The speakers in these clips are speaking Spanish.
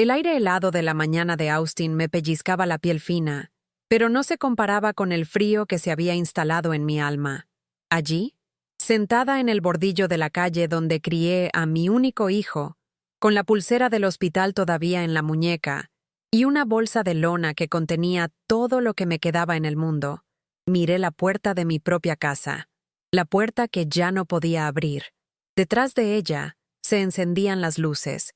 El aire helado de la mañana de Austin me pellizcaba la piel fina, pero no se comparaba con el frío que se había instalado en mi alma. Allí, sentada en el bordillo de la calle donde crié a mi único hijo, con la pulsera del hospital todavía en la muñeca y una bolsa de lona que contenía todo lo que me quedaba en el mundo, miré la puerta de mi propia casa, la puerta que ya no podía abrir. Detrás de ella se encendían las luces,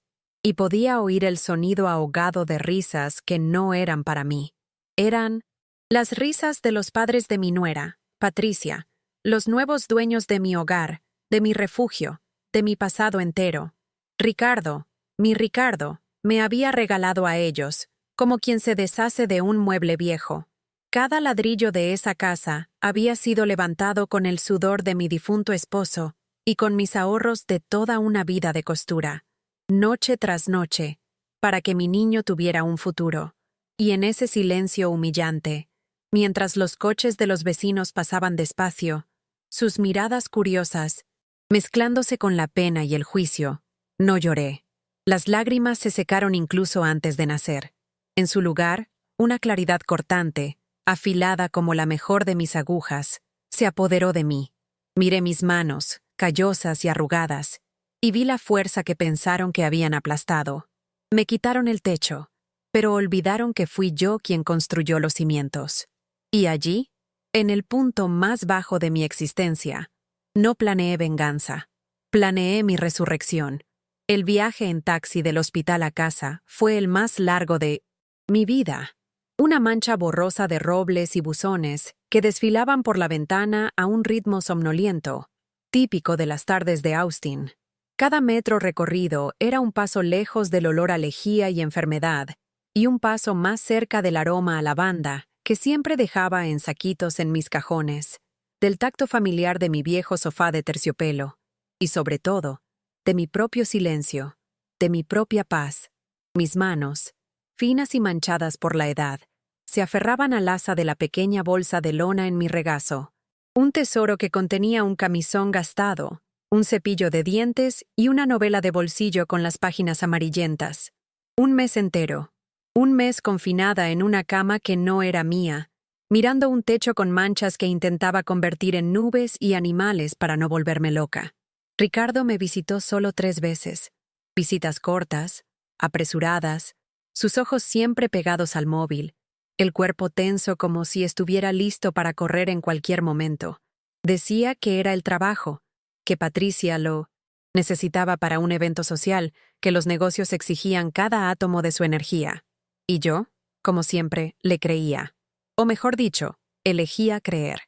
y podía oír el sonido ahogado de risas que no eran para mí. Eran las risas de los padres de mi nuera, Patricia, los nuevos dueños de mi hogar, de mi refugio, de mi pasado entero. Ricardo, mi Ricardo, me había regalado a ellos, como quien se deshace de un mueble viejo. Cada ladrillo de esa casa había sido levantado con el sudor de mi difunto esposo y con mis ahorros de toda una vida de costura, noche tras noche, para que mi niño tuviera un futuro. Y en ese silencio humillante, mientras los coches de los vecinos pasaban despacio, sus miradas curiosas, mezclándose con la pena y el juicio, no lloré. Las lágrimas se secaron incluso antes de nacer. En su lugar, una claridad cortante, afilada como la mejor de mis agujas, se apoderó de mí. Miré mis manos, callosas y arrugadas, y vi la fuerza que pensaron que habían aplastado. Me quitaron el techo, pero olvidaron que fui yo quien construyó los cimientos. Y allí, en el punto más bajo de mi existencia, no planeé venganza. Planeé mi resurrección. El viaje en taxi del hospital a casa fue el más largo de mi vida. Una mancha borrosa de robles y buzones que desfilaban por la ventana a un ritmo somnoliento, típico de las tardes de Austin. Cada metro recorrido era un paso lejos del olor a lejía y enfermedad, y un paso más cerca del aroma a lavanda que siempre dejaba en saquitos en mis cajones, del tacto familiar de mi viejo sofá de terciopelo, y sobre todo, de mi propio silencio, de mi propia paz. Mis manos, finas y manchadas por la edad, se aferraban al asa de la pequeña bolsa de lona en mi regazo, un tesoro que contenía un camisón gastado, un cepillo de dientes y una novela de bolsillo con las páginas amarillentas. Un mes entero. Un mes confinada en una cama que no era mía, mirando un techo con manchas que intentaba convertir en nubes y animales para no volverme loca. Ricardo me visitó solo 3 veces. Visitas cortas, apresuradas, sus ojos siempre pegados al móvil, el cuerpo tenso como si estuviera listo para correr en cualquier momento. Decía que era el trabajo, que Patricia lo necesitaba para un evento social, que los negocios exigían cada átomo de su energía. Y yo, como siempre, le creía. O mejor dicho, elegía creer.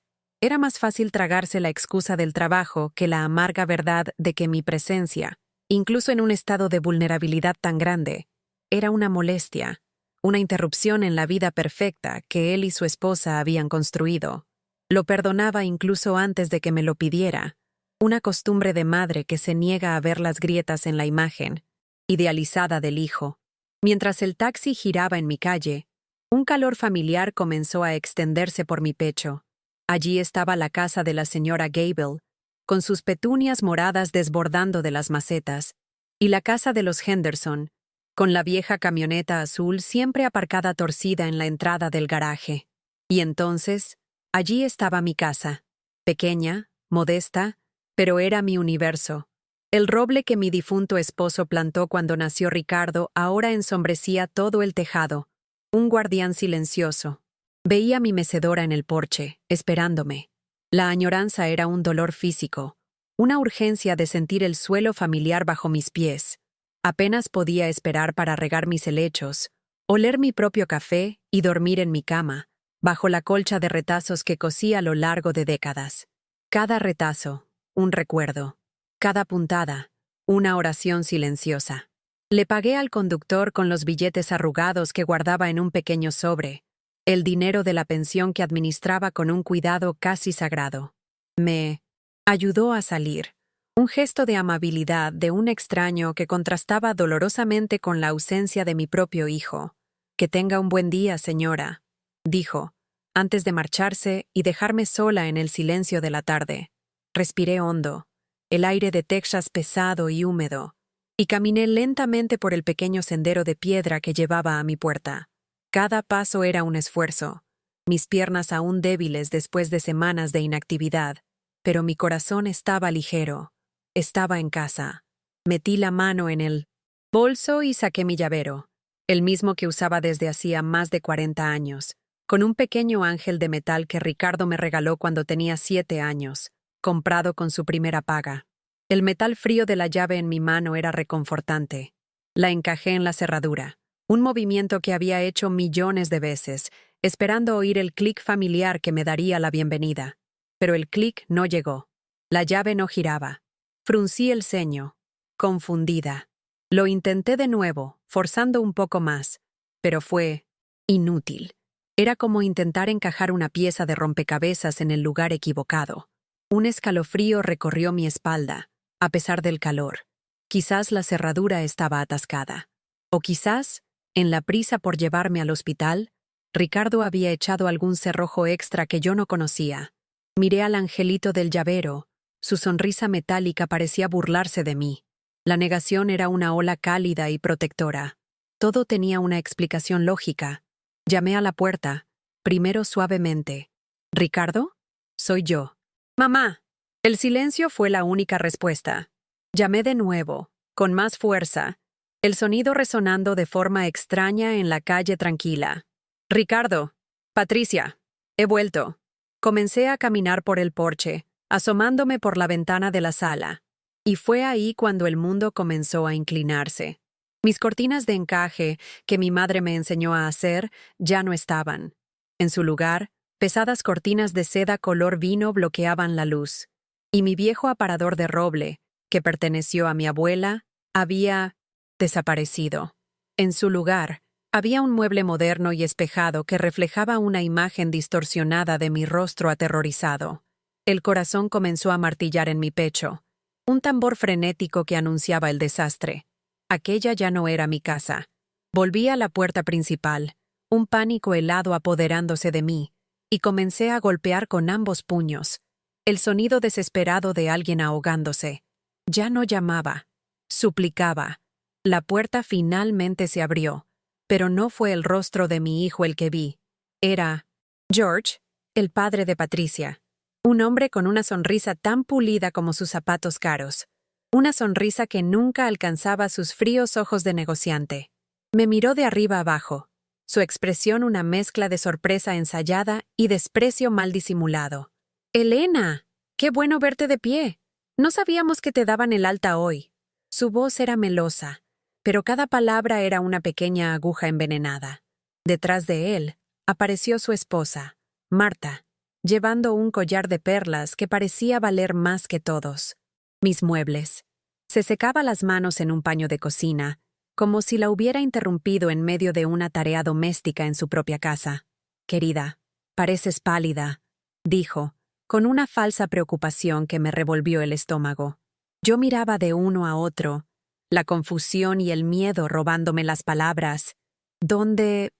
Era más fácil tragarse la excusa del trabajo que la amarga verdad de que mi presencia, incluso en un estado de vulnerabilidad tan grande, era una molestia, una interrupción en la vida perfecta que él y su esposa habían construido. Lo perdonaba incluso antes de que me lo pidiera, una costumbre de madre que se niega a ver las grietas en la imagen, idealizada del hijo. Mientras el taxi giraba en mi calle, un calor familiar comenzó a extenderse por mi pecho. Allí estaba la casa de la señora Gable, con sus petunias moradas desbordando de las macetas, y la casa de los Henderson, con la vieja camioneta azul siempre aparcada torcida en la entrada del garaje. Y entonces, allí estaba mi casa, pequeña, modesta, pero era mi universo. El roble que mi difunto esposo plantó cuando nació Ricardo ahora ensombrecía todo el tejado, un guardián silencioso. Veía mi mecedora en el porche, esperándome. La añoranza era un dolor físico, una urgencia de sentir el suelo familiar bajo mis pies. Apenas podía esperar para regar mis helechos, oler mi propio café y dormir en mi cama, bajo la colcha de retazos que cosí a lo largo de décadas. Cada retazo, un recuerdo. Cada puntada, una oración silenciosa. Le pagué al conductor con los billetes arrugados que guardaba en un pequeño sobre, el dinero de la pensión que administraba con un cuidado casi sagrado. Me ayudó a salir, un gesto de amabilidad de un extraño que contrastaba dolorosamente con la ausencia de mi propio hijo. «Que tenga un buen día, señora», dijo, antes de marcharse y dejarme sola en el silencio de la tarde. Respiré hondo. El aire de Texas pesado y húmedo, y caminé lentamente por el pequeño sendero de piedra que llevaba a mi puerta. Cada paso era un esfuerzo, mis piernas aún débiles después de semanas de inactividad, pero mi corazón estaba ligero. Estaba en casa. Metí la mano en el bolso y saqué mi llavero, el mismo que usaba desde hacía más de 40 años, con un pequeño ángel de metal que Ricardo me regaló cuando tenía 7 años, comprado con su primera paga. El metal frío de la llave en mi mano era reconfortante. La encajé en la cerradura, un movimiento que había hecho millones de veces, esperando oír el clic familiar que me daría la bienvenida. Pero el clic no llegó. La llave no giraba. Fruncí el ceño, confundida. Lo intenté de nuevo, forzando un poco más, pero fue inútil. Era como intentar encajar una pieza de rompecabezas en el lugar equivocado. Un escalofrío recorrió mi espalda, a pesar del calor. Quizás la cerradura estaba atascada. O quizás, en la prisa por llevarme al hospital, Ricardo había echado algún cerrojo extra que yo no conocía. Miré al angelito del llavero. Su sonrisa metálica parecía burlarse de mí. La negación era una ola cálida y protectora. Todo tenía una explicación lógica. Llamé a la puerta, primero suavemente. ¿Ricardo? Soy yo. Mamá. El silencio fue la única respuesta. Llamé de nuevo, con más fuerza, el sonido resonando de forma extraña en la calle tranquila. Ricardo. Patricia. He vuelto. Comencé a caminar por el porche, asomándome por la ventana de la sala. Y fue ahí cuando el mundo comenzó a inclinarse. Mis cortinas de encaje, que mi madre me enseñó a hacer, ya no estaban. En su lugar, pesadas cortinas de seda color vino bloqueaban la luz. Y mi viejo aparador de roble, que perteneció a mi abuela, había desaparecido. En su lugar, había un mueble moderno y espejado que reflejaba una imagen distorsionada de mi rostro aterrorizado. El corazón comenzó a martillar en mi pecho, un tambor frenético que anunciaba el desastre. Aquella ya no era mi casa. Volví a la puerta principal, un pánico helado apoderándose de mí, y comencé a golpear con ambos puños. El sonido desesperado de alguien ahogándose. Ya no llamaba, suplicaba. La puerta finalmente se abrió, pero no fue el rostro de mi hijo el que vi. Era George, el padre de Patricia. Un hombre con una sonrisa tan pulida como sus zapatos caros. Una sonrisa que nunca alcanzaba sus fríos ojos de negociante. Me miró de arriba abajo, su expresión una mezcla de sorpresa ensayada y desprecio mal disimulado. «Elena, qué bueno verte de pie. No sabíamos que te daban el alta hoy». Su voz era melosa, pero cada palabra era una pequeña aguja envenenada. Detrás de él apareció su esposa, Marta, llevando un collar de perlas que parecía valer más que todos. Mis muebles. Se secaba las manos en un paño de cocina, como si la hubiera interrumpido en medio de una tarea doméstica en su propia casa. «Querida, pareces pálida», dijo, con una falsa preocupación que me revolvió el estómago. Yo miraba de uno a otro, la confusión y el miedo robándome las palabras. ¿Dónde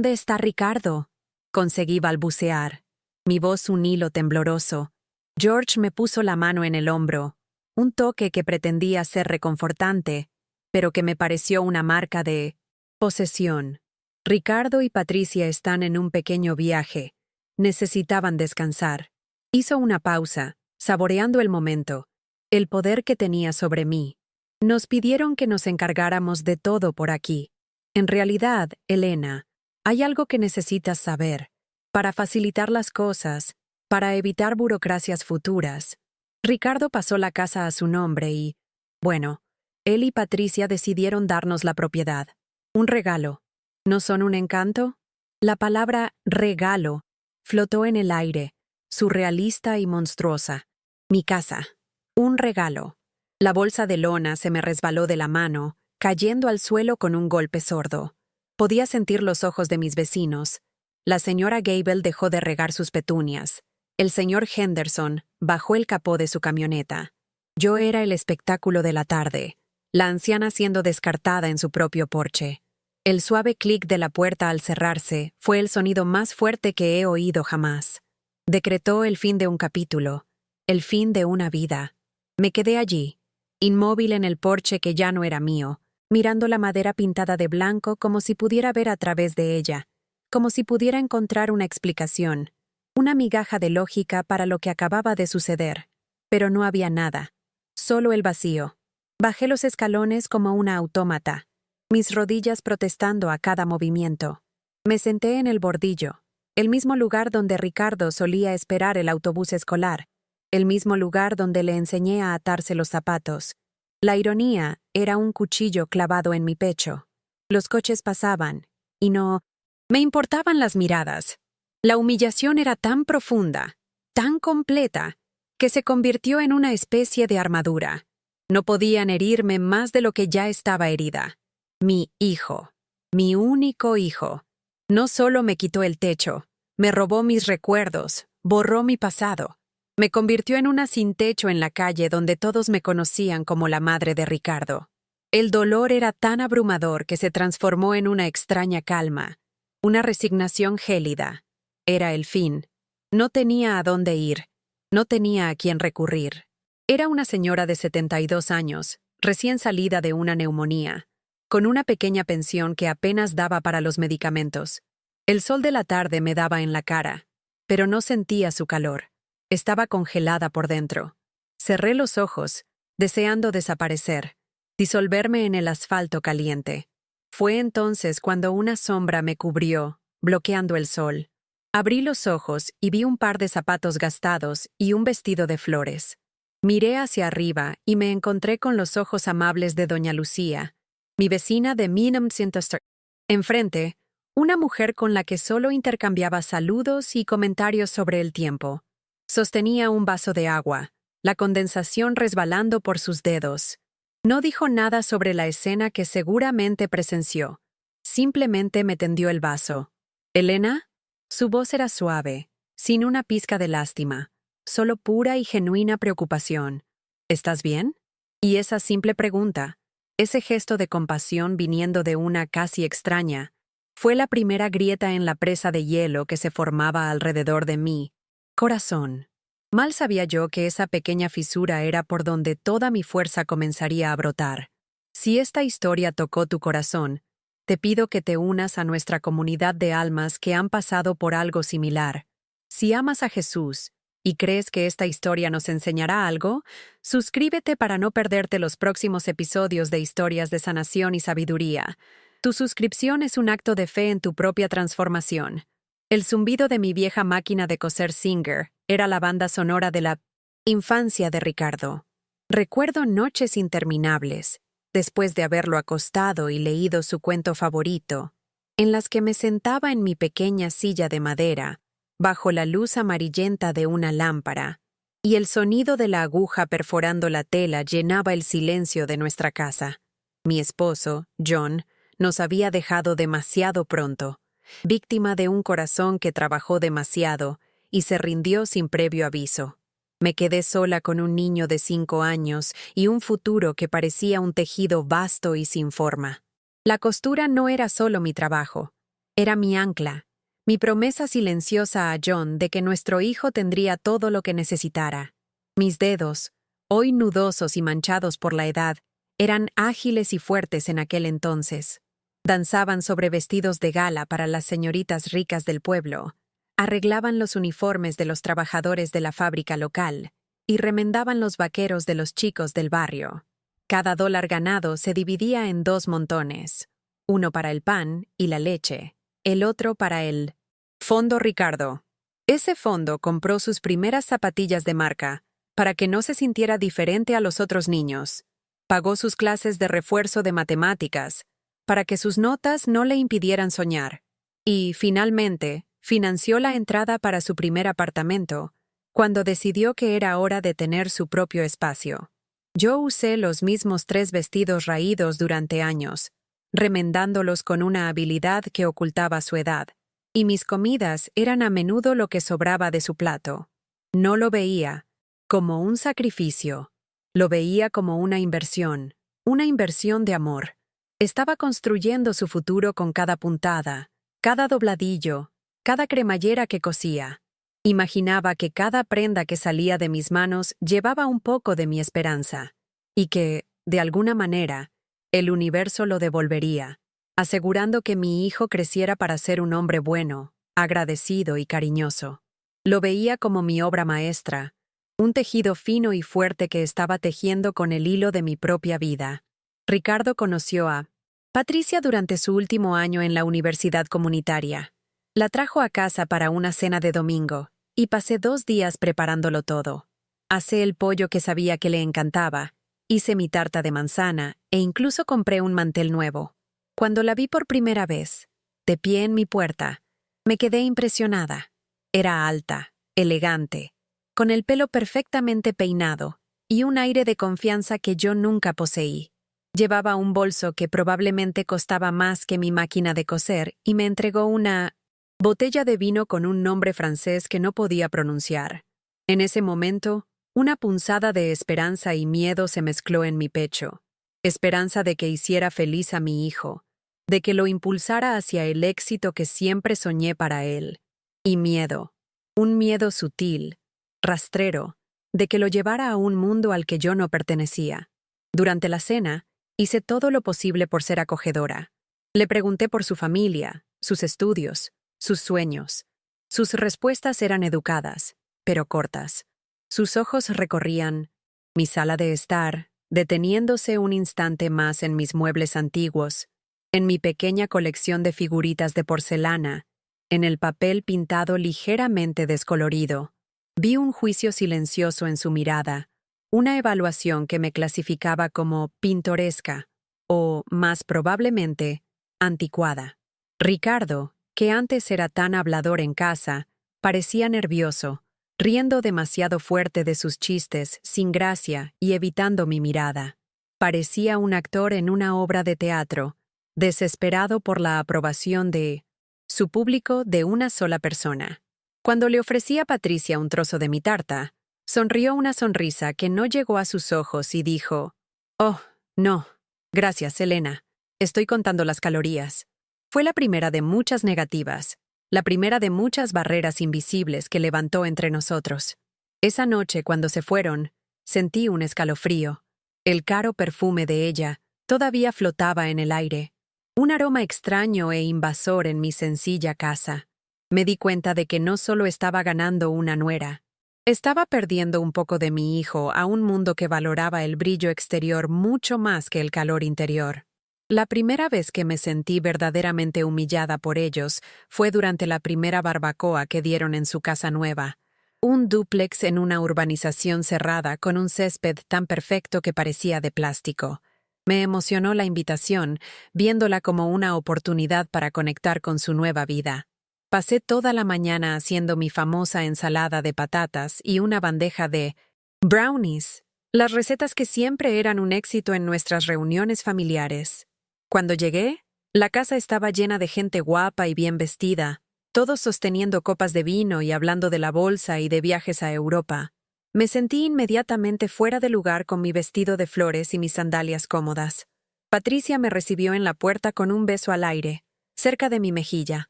está Ricardo?», conseguí balbucear, mi voz un hilo tembloroso. George me puso la mano en el hombro, un toque que pretendía ser reconfortante, pero que me pareció una marca de posesión. «Ricardo y Patricia están en un pequeño viaje. Necesitaban descansar». Hizo una pausa, saboreando el momento, el poder que tenía sobre mí. «Nos pidieron que nos encargáramos de todo por aquí. En realidad, Elena, hay algo que necesitas saber. Para facilitar las cosas, para evitar burocracias futuras. Ricardo pasó la casa a su nombre y, bueno, él y Patricia decidieron darnos la propiedad. Un regalo. ¿No son un encanto?». La palabra regalo flotó en el aire, surrealista y monstruosa. Mi casa. Un regalo. La bolsa de lona se me resbaló de la mano, cayendo al suelo con un golpe sordo. Podía sentir los ojos de mis vecinos. La señora Gable dejó de regar sus petunias. El señor Henderson bajó el capó de su camioneta. Yo era el espectáculo de la tarde, la anciana siendo descartada en su propio porche. El suave clic de la puerta al cerrarse fue el sonido más fuerte que he oído jamás. Decretó el fin de un capítulo, el fin de una vida. Me quedé allí, inmóvil en el porche que ya no era mío, mirando la madera pintada de blanco como si pudiera ver a través de ella, como si pudiera encontrar una explicación, una migaja de lógica para lo que acababa de suceder. Pero no había nada, solo el vacío. Bajé los escalones como una autómata, mis rodillas protestando a cada movimiento. Me senté en el bordillo, el mismo lugar donde Ricardo solía esperar el autobús escolar, el mismo lugar donde le enseñé a atarse los zapatos. La ironía era un cuchillo clavado en mi pecho. Los coches pasaban, y no me importaban las miradas. La humillación era tan profunda, tan completa, que se convirtió en una especie de armadura. No podían herirme más de lo que ya estaba herida. Mi hijo, mi único hijo, no solo me quitó el techo, me robó mis recuerdos, borró mi pasado. Me convirtió en una sin techo en la calle donde todos me conocían como la madre de Ricardo. El dolor era tan abrumador que se transformó en una extraña calma, una resignación gélida. Era el fin. No tenía a dónde ir, no tenía a quién recurrir. Era una señora de 72 años, recién salida de una neumonía, con una pequeña pensión que apenas daba para los medicamentos. El sol de la tarde me daba en la cara, pero no sentía su calor. Estaba congelada por dentro. Cerré los ojos, deseando desaparecer, disolverme en el asfalto caliente. Fue entonces cuando una sombra me cubrió, bloqueando el sol. Abrí los ojos y vi un par de zapatos gastados y un vestido de flores. Miré hacia arriba y me encontré con los ojos amables de doña Lucía, mi vecina de Minham Sinterster. Enfrente, una mujer con la que solo intercambiaba saludos y comentarios sobre el tiempo. Sostenía un vaso de agua, la condensación resbalando por sus dedos. No dijo nada sobre la escena que seguramente presenció. Simplemente me tendió el vaso. ¿Elena? Su voz era suave, sin una pizca de lástima, solo pura y genuina preocupación. ¿Estás bien? Y esa simple pregunta, ese gesto de compasión viniendo de una casi extraña, fue la primera grieta en la presa de hielo que se formaba alrededor de mí. Corazón. Mal sabía yo que esa pequeña fisura era por donde toda mi fuerza comenzaría a brotar. Si esta historia tocó tu corazón, te pido que te unas a nuestra comunidad de almas que han pasado por algo similar. Si amas a Jesús y crees que esta historia nos enseñará algo, suscríbete para no perderte los próximos episodios de Historias de Sanación y Sabiduría. Tu suscripción es un acto de fe en tu propia transformación. El zumbido de mi vieja máquina de coser Singer era la banda sonora de la infancia de Ricardo. Recuerdo noches interminables, después de haberlo acostado y leído su cuento favorito, en las que me sentaba en mi pequeña silla de madera, bajo la luz amarillenta de una lámpara, y el sonido de la aguja perforando la tela llenaba el silencio de nuestra casa. Mi esposo, John, nos había dejado demasiado pronto, víctima de un corazón que trabajó demasiado y se rindió sin previo aviso. Me quedé sola con un niño de 5 años y un futuro que parecía un tejido vasto y sin forma. La costura no era solo mi trabajo, era mi ancla, mi promesa silenciosa a John de que nuestro hijo tendría todo lo que necesitara. Mis dedos, hoy nudosos y manchados por la edad, eran ágiles y fuertes en aquel entonces. Danzaban sobre vestidos de gala para las señoritas ricas del pueblo, arreglaban los uniformes de los trabajadores de la fábrica local y remendaban los vaqueros de los chicos del barrio. Cada dólar ganado se dividía en 2 montones, uno para el pan y la leche, el otro para el Fondo Ricardo. Ese fondo compró sus primeras zapatillas de marca, para que no se sintiera diferente a los otros niños. Pagó sus clases de refuerzo de matemáticas, para que sus notas no le impidieran soñar. Y, finalmente, financió la entrada para su primer apartamento, cuando decidió que era hora de tener su propio espacio. Yo usé los mismos 3 vestidos raídos durante años, remendándolos con una habilidad que ocultaba su edad, y mis comidas eran a menudo lo que sobraba de su plato. No lo veía como un sacrificio, lo veía como una inversión de amor. Estaba construyendo su futuro con cada puntada, cada dobladillo, cada cremallera que cosía. Imaginaba que cada prenda que salía de mis manos llevaba un poco de mi esperanza. y que, de alguna manera, el universo lo devolvería, asegurando que mi hijo creciera para ser un hombre bueno, agradecido y cariñoso. Lo veía como mi obra maestra, un tejido fino y fuerte que estaba tejiendo con el hilo de mi propia vida. Ricardo conoció a Patricia durante su último año en la universidad comunitaria. La trajo a casa para una cena de domingo, y pasé 2 días preparándolo todo. Asé el pollo que sabía que le encantaba, hice mi tarta de manzana e incluso compré un mantel nuevo. Cuando la vi por primera vez, de pie en mi puerta, me quedé impresionada. Era alta, elegante, con el pelo perfectamente peinado y un aire de confianza que yo nunca poseí. Llevaba un bolso que probablemente costaba más que mi máquina de coser y me entregó una botella de vino con un nombre francés que no podía pronunciar. En ese momento, una punzada de esperanza y miedo se mezcló en mi pecho. Esperanza de que hiciera feliz a mi hijo, de que lo impulsara hacia el éxito que siempre soñé para él. Y miedo, un miedo sutil, rastrero, de que lo llevara a un mundo al que yo no pertenecía. Durante la cena, hice todo lo posible por ser acogedora. Le pregunté por su familia, sus estudios, sus sueños. Sus respuestas eran educadas, pero cortas. Sus ojos recorrían mi sala de estar, deteniéndose un instante más en mis muebles antiguos, en mi pequeña colección de figuritas de porcelana, en el papel pintado ligeramente descolorido. Vi un juicio silencioso en su mirada, una evaluación que me clasificaba como pintoresca o, más probablemente, anticuada. Ricardo, que antes era tan hablador en casa, parecía nervioso, riendo demasiado fuerte de sus chistes, sin gracia y evitando mi mirada. Parecía un actor en una obra de teatro, desesperado por la aprobación de su público de una sola persona. Cuando le ofrecí a Patricia un trozo de mi tarta, sonrió una sonrisa que no llegó a sus ojos y dijo: «Oh, no. Gracias, Elena. Estoy contando las calorías». Fue la primera de muchas negativas, la primera de muchas barreras invisibles que levantó entre nosotros. Esa noche, cuando se fueron, sentí un escalofrío. El caro perfume de ella todavía flotaba en el aire, un aroma extraño e invasor en mi sencilla casa. Me di cuenta de que no solo estaba ganando una nuera, estaba perdiendo un poco de mi hijo a un mundo que valoraba el brillo exterior mucho más que el calor interior. La primera vez que me sentí verdaderamente humillada por ellos fue durante la primera barbacoa que dieron en su casa nueva. Un dúplex en una urbanización cerrada con un césped tan perfecto que parecía de plástico. Me emocionó la invitación, viéndola como una oportunidad para conectar con su nueva vida. Pasé toda la mañana haciendo mi famosa ensalada de patatas y una bandeja de brownies, las recetas que siempre eran un éxito en nuestras reuniones familiares. Cuando llegué, la casa estaba llena de gente guapa y bien vestida, todos sosteniendo copas de vino y hablando de la bolsa y de viajes a Europa. Me sentí inmediatamente fuera de lugar con mi vestido de flores y mis sandalias cómodas. Patricia me recibió en la puerta con un beso al aire, cerca de mi mejilla.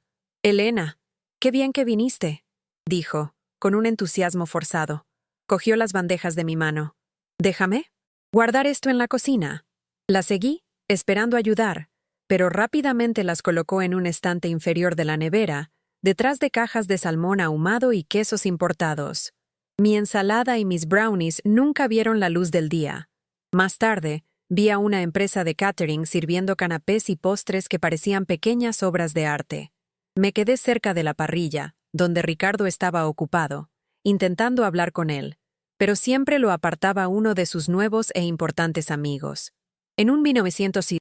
«Elena, qué bien que viniste», dijo, con un entusiasmo forzado. Cogió las bandejas de mi mano. «Déjame guardar esto en la cocina». La seguí, esperando ayudar, pero rápidamente las colocó en un estante inferior de la nevera, detrás de cajas de salmón ahumado y quesos importados. Mi ensalada y mis brownies nunca vieron la luz del día. Más tarde, vi a una empresa de catering sirviendo canapés y postres que parecían pequeñas obras de arte. Me quedé cerca de la parrilla, donde Ricardo estaba ocupado, intentando hablar con él, pero siempre lo apartaba uno de sus nuevos e importantes amigos. En un 1900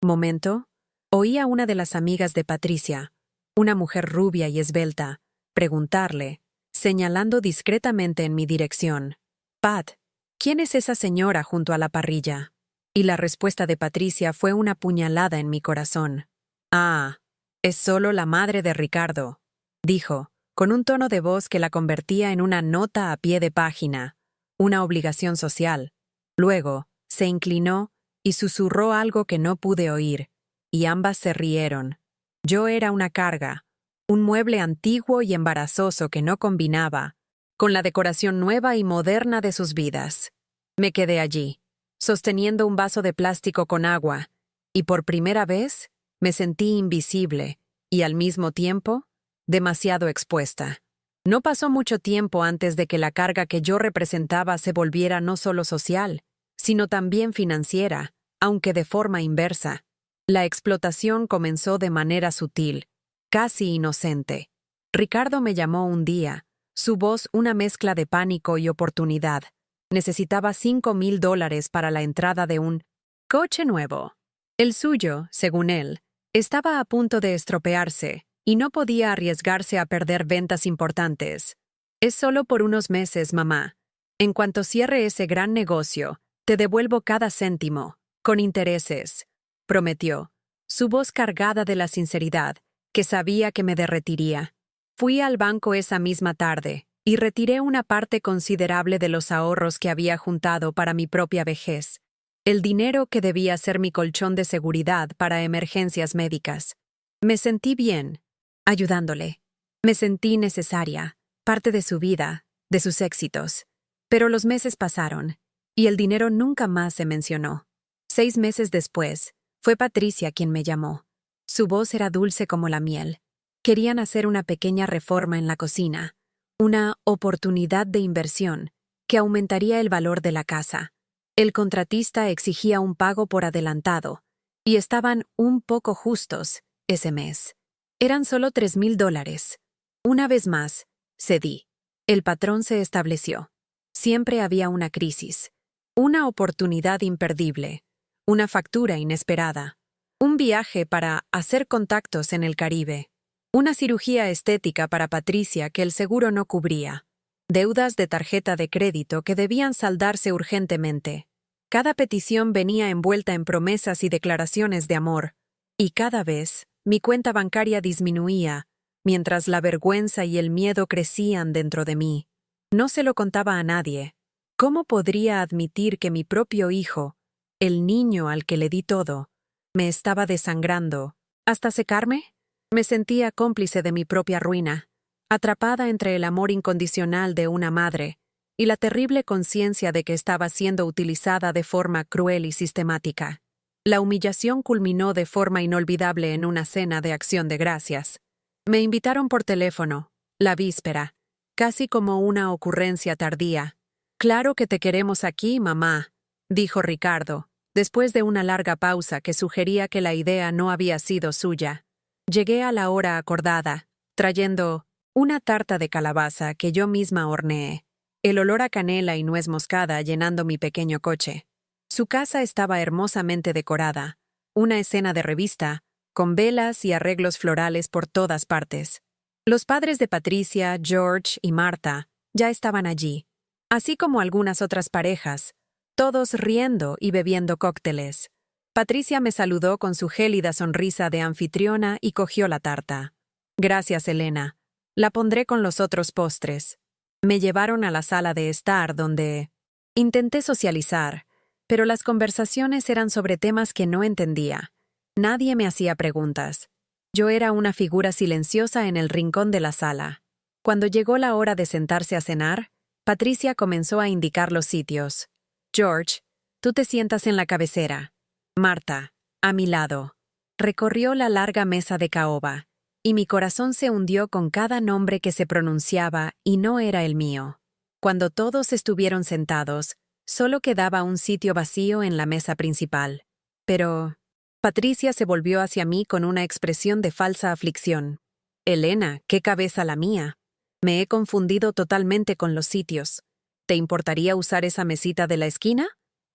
momento, oí a una de las amigas de Patricia, una mujer rubia y esbelta, preguntarle, señalando discretamente en mi dirección: «Pat, ¿quién es esa señora junto a la parrilla?». Y la respuesta de Patricia fue una puñalada en mi corazón. «Ah, es solo la madre de Ricardo», dijo, con un tono de voz que la convertía en una nota a pie de página, una obligación social. Luego, se inclinó y susurró algo que no pude oír, y ambas se rieron. Yo era una carga, un mueble antiguo y embarazoso que no combinaba con la decoración nueva y moderna de sus vidas. Me quedé allí, sosteniendo un vaso de plástico con agua, y por primera vez me sentí invisible y al mismo tiempo demasiado expuesta. No pasó mucho tiempo antes de que la carga que yo representaba se volviera no solo social, sino también financiera, aunque de forma inversa. La explotación comenzó de manera sutil, casi inocente. Ricardo me llamó un día, su voz una mezcla de pánico y oportunidad. Necesitaba $5,000 para la entrada de un coche nuevo. El suyo, según él, estaba a punto de estropearse y no podía arriesgarse a perder ventas importantes. Es solo por unos meses, mamá. En cuanto cierre ese gran negocio, te devuelvo cada céntimo, con intereses, prometió, su voz cargada de la sinceridad, que sabía que me derretiría. Fui al banco esa misma tarde y retiré una parte considerable de los ahorros que había juntado para mi propia vejez, el dinero que debía ser mi colchón de seguridad para emergencias médicas. Me sentí bien, ayudándole. Me sentí necesaria, parte de su vida, de sus éxitos. Pero los meses pasaron, y el dinero nunca más se mencionó. 6 meses después, fue Patricia quien me llamó. Su voz era dulce como la miel. Querían hacer una pequeña reforma en la cocina, una oportunidad de inversión que aumentaría el valor de la casa. El contratista exigía un pago por adelantado, y estaban un poco justos ese mes. Eran solo $3,000. Una vez más, cedí. El patrón se estableció. Siempre había una crisis, una oportunidad imperdible, una factura inesperada, un viaje para hacer contactos en el Caribe, una cirugía estética para Patricia que el seguro no cubría, deudas de tarjeta de crédito que debían saldarse urgentemente. Cada petición venía envuelta en promesas y declaraciones de amor, y cada vez mi cuenta bancaria disminuía, mientras la vergüenza y el miedo crecían dentro de mí. No se lo contaba a nadie. ¿Cómo podría admitir que mi propio hijo, el niño al que le di todo, me estaba desangrando? ¿Hasta secarme? Me sentía cómplice de mi propia ruina, atrapada entre el amor incondicional de una madre y la terrible conciencia de que estaba siendo utilizada de forma cruel y sistemática. La humillación culminó de forma inolvidable en una cena de acción de gracias. Me invitaron por teléfono, la víspera, casi como una ocurrencia tardía. «Claro que te queremos aquí, mamá», dijo Ricardo, después de una larga pausa que sugería que la idea no había sido suya. Llegué a la hora acordada, trayendo una tarta de calabaza que yo misma horneé, el olor a canela y nuez moscada llenando mi pequeño coche. Su casa estaba hermosamente decorada, una escena de revista, con velas y arreglos florales por todas partes. Los padres de Patricia, George y Marta ya estaban allí, así como algunas otras parejas, todos riendo y bebiendo cócteles. Patricia me saludó con su gélida sonrisa de anfitriona y cogió la tarta. «Gracias, Elena. La pondré con los otros postres». Me llevaron a la sala de estar donde intenté socializar, pero las conversaciones eran sobre temas que no entendía. Nadie me hacía preguntas. Yo era una figura silenciosa en el rincón de la sala. Cuando llegó la hora de sentarse a cenar, Patricia comenzó a indicar los sitios. «George, tú te sientas en la cabecera. Marta, a mi lado». Recorrió la larga mesa de caoba, y mi corazón se hundió con cada nombre que se pronunciaba y no era el mío. Cuando todos estuvieron sentados, solo quedaba un sitio vacío en la mesa principal. Pero Patricia se volvió hacia mí con una expresión de falsa aflicción. «Elena, qué cabeza la mía. Me he confundido totalmente con los sitios. ¿Te importaría usar esa mesita de la esquina?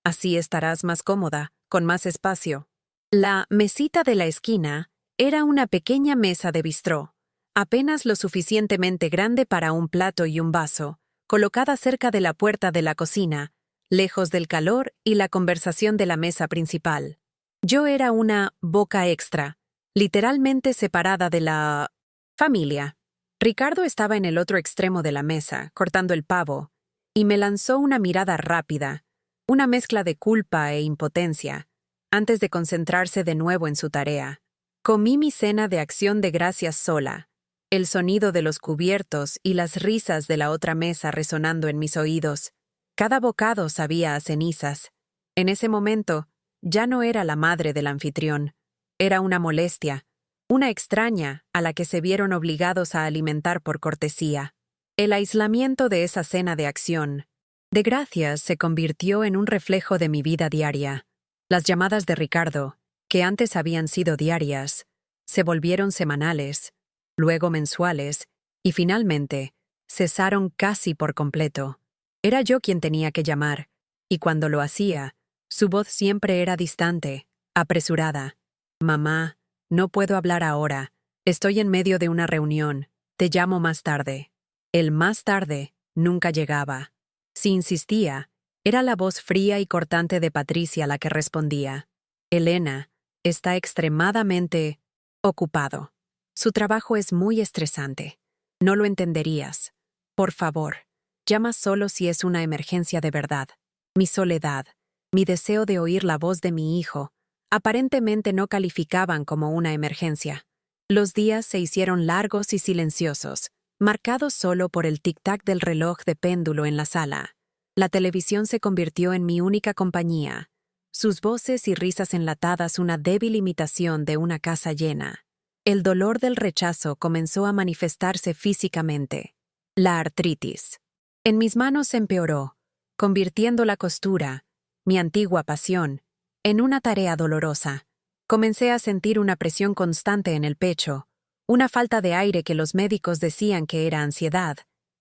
Así estarás más cómoda, con más espacio». La mesita de la esquina era una pequeña mesa de bistró, apenas lo suficientemente grande para un plato y un vaso, colocada cerca de la puerta de la cocina, lejos del calor y la conversación de la mesa principal. Yo era una boca extra, literalmente separada de la familia. Ricardo estaba en el otro extremo de la mesa, cortando el pavo, y me lanzó una mirada rápida, una mezcla de culpa e impotencia, antes de concentrarse de nuevo en su tarea. Comí mi cena de acción de gracias sola, el sonido de los cubiertos y las risas de la otra mesa resonando en mis oídos. Cada bocado sabía a cenizas, En ese momento, ya no era la madre del anfitrión. Era una molestia, una extraña a la que se vieron obligados a alimentar por cortesía. El aislamiento de esa cena de acción de gracias se convirtió en un reflejo de mi vida diaria. Las llamadas de Ricardo, que antes habían sido diarias, se volvieron semanales, luego mensuales, y finalmente cesaron casi por completo. Era yo quien tenía que llamar, y cuando lo hacía, su voz siempre era distante, apresurada. «Mamá, no puedo hablar ahora. Estoy en medio de una reunión. Te llamo más tarde». El más tarde nunca llegaba. Si insistía, era la voz fría y cortante de Patricia la que respondía. «Elena está extremadamente ocupado. Su trabajo es muy estresante. No lo entenderías. Por favor, llama solo si es una emergencia de verdad». Mi soledad, mi deseo de oír la voz de mi hijo, aparentemente no calificaban como una emergencia. Los días se hicieron largos y silenciosos, marcados solo por el tic-tac del reloj de péndulo en la sala. La televisión se convirtió en mi única compañía, sus voces y risas enlatadas una débil imitación de una casa llena. El dolor del rechazo comenzó a manifestarse físicamente. La artritis. En mis manos se empeoró, convirtiendo la costura, mi antigua pasión, en una tarea dolorosa. Comencé a sentir una presión constante en el pecho, una falta de aire que los médicos decían que era ansiedad.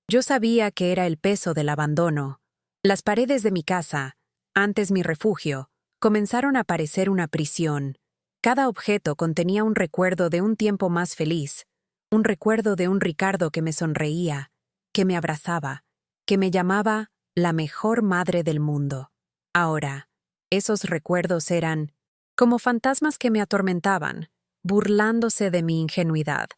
Yo sabía que era el peso del abandono. Las paredes de mi casa, antes mi refugio, comenzaron a parecer una prisión. Cada objeto contenía un recuerdo de un tiempo más feliz, un recuerdo de un Ricardo que me sonreía, que me abrazaba, que me llamaba la mejor madre del mundo. Ahora, esos recuerdos eran como fantasmas que me atormentaban, burlándose de mi ingenuidad.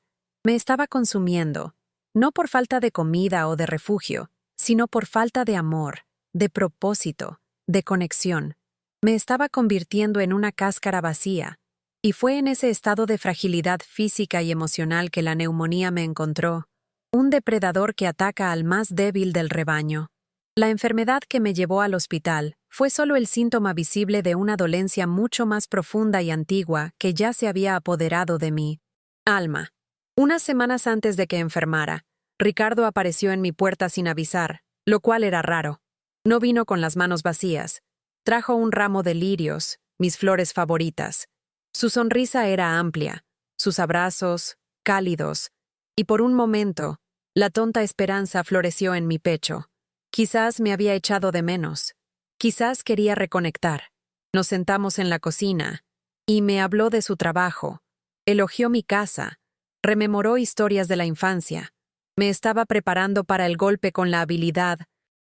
Me estaba consumiendo, no por falta de comida o de refugio, sino por falta de amor, de propósito, de conexión. Me estaba convirtiendo en una cáscara vacía, y fue en ese estado de fragilidad física y emocional que la neumonía me encontró, un depredador que ataca al más débil del rebaño. La enfermedad que me llevó al hospital fue solo el síntoma visible de una dolencia mucho más profunda y antigua que ya se había apoderado de mi alma. Unas semanas antes de que enfermara, Ricardo apareció en mi puerta sin avisar, lo cual era raro. No vino con las manos vacías. Trajo un ramo de lirios, mis flores favoritas. Su sonrisa era amplia, sus abrazos, cálidos, y por un momento, la tonta esperanza floreció en mi pecho. Quizás me había echado de menos. Quizás quería reconectar. Nos sentamos en la cocina, y me habló de su trabajo. Elogió mi casa. Rememoró historias de la infancia. Me estaba preparando para el golpe con la habilidad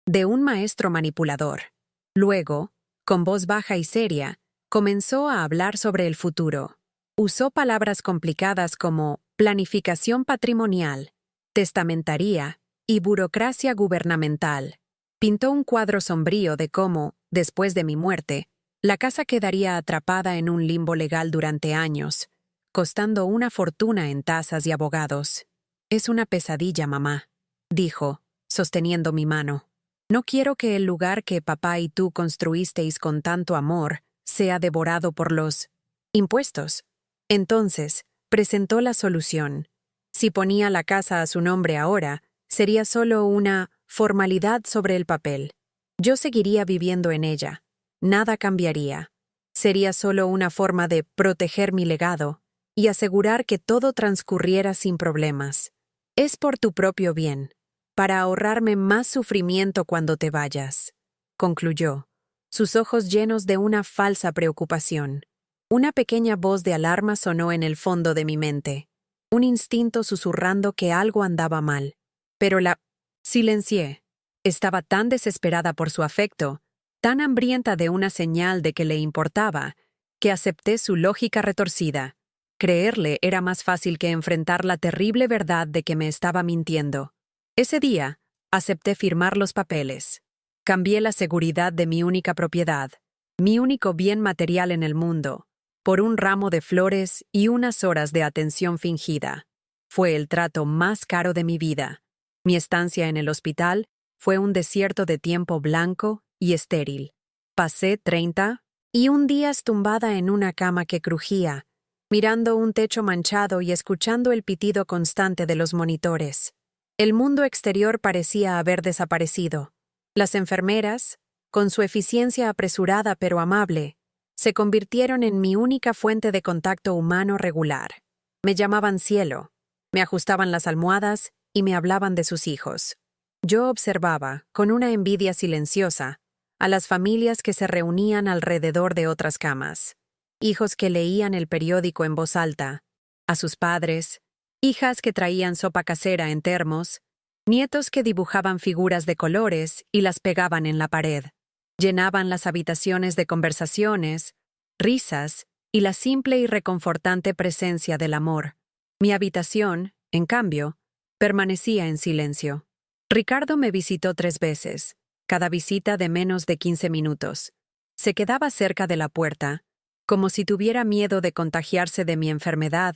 de un maestro manipulador. Luego, con voz baja y seria, comenzó a hablar sobre el futuro. Usó palabras complicadas como planificación patrimonial, testamentaría y burocracia gubernamental. Pintó un cuadro sombrío de cómo, después de mi muerte, la casa quedaría atrapada en un limbo legal durante años, costando una fortuna en tasas y abogados. «Es una pesadilla, mamá», dijo, sosteniendo mi mano. «No quiero que el lugar que papá y tú construisteis con tanto amor sea devorado por los impuestos». Entonces, presentó la solución. Si ponía la casa a su nombre ahora, sería solo una formalidad sobre el papel. Yo seguiría viviendo en ella. Nada cambiaría. Sería solo una forma de proteger mi legado y asegurar que todo transcurriera sin problemas. «Es por tu propio bien, para ahorrarme más sufrimiento cuando te vayas», concluyó, sus ojos llenos de una falsa preocupación. Una pequeña voz de alarma sonó en el fondo de mi mente, un instinto susurrando que algo andaba mal. Pero la silencié. Estaba tan desesperada por su afecto, tan hambrienta de una señal de que le importaba, que acepté su lógica retorcida. Creerle era más fácil que enfrentar la terrible verdad de que me estaba mintiendo. Ese día, acepté firmar los papeles. Cambié la seguridad de mi única propiedad, mi único bien material en el mundo, por un ramo de flores y unas horas de atención fingida. Fue el trato más caro de mi vida. Mi estancia en el hospital fue un desierto de tiempo blanco y estéril. Pasé 30 y un día tumbada en una cama que crujía, mirando un techo manchado y escuchando el pitido constante de los monitores. El mundo exterior parecía haber desaparecido. Las enfermeras, con su eficiencia apresurada pero amable, se convirtieron en mi única fuente de contacto humano regular. Me llamaban cielo, me ajustaban las almohadas y me hablaban de sus hijos. Yo observaba, con una envidia silenciosa, a las familias que se reunían alrededor de otras camas. Hijos que leían el periódico en voz alta, a sus padres, hijas que traían sopa casera en termos, nietos que dibujaban figuras de colores y las pegaban en la pared. Llenaban las habitaciones de conversaciones, risas y la simple y reconfortante presencia del amor. Mi habitación, en cambio, permanecía en silencio. Ricardo me visitó 3 veces, cada visita de menos de 15 minutos. Se quedaba cerca de la puerta, como si tuviera miedo de contagiarse de mi enfermedad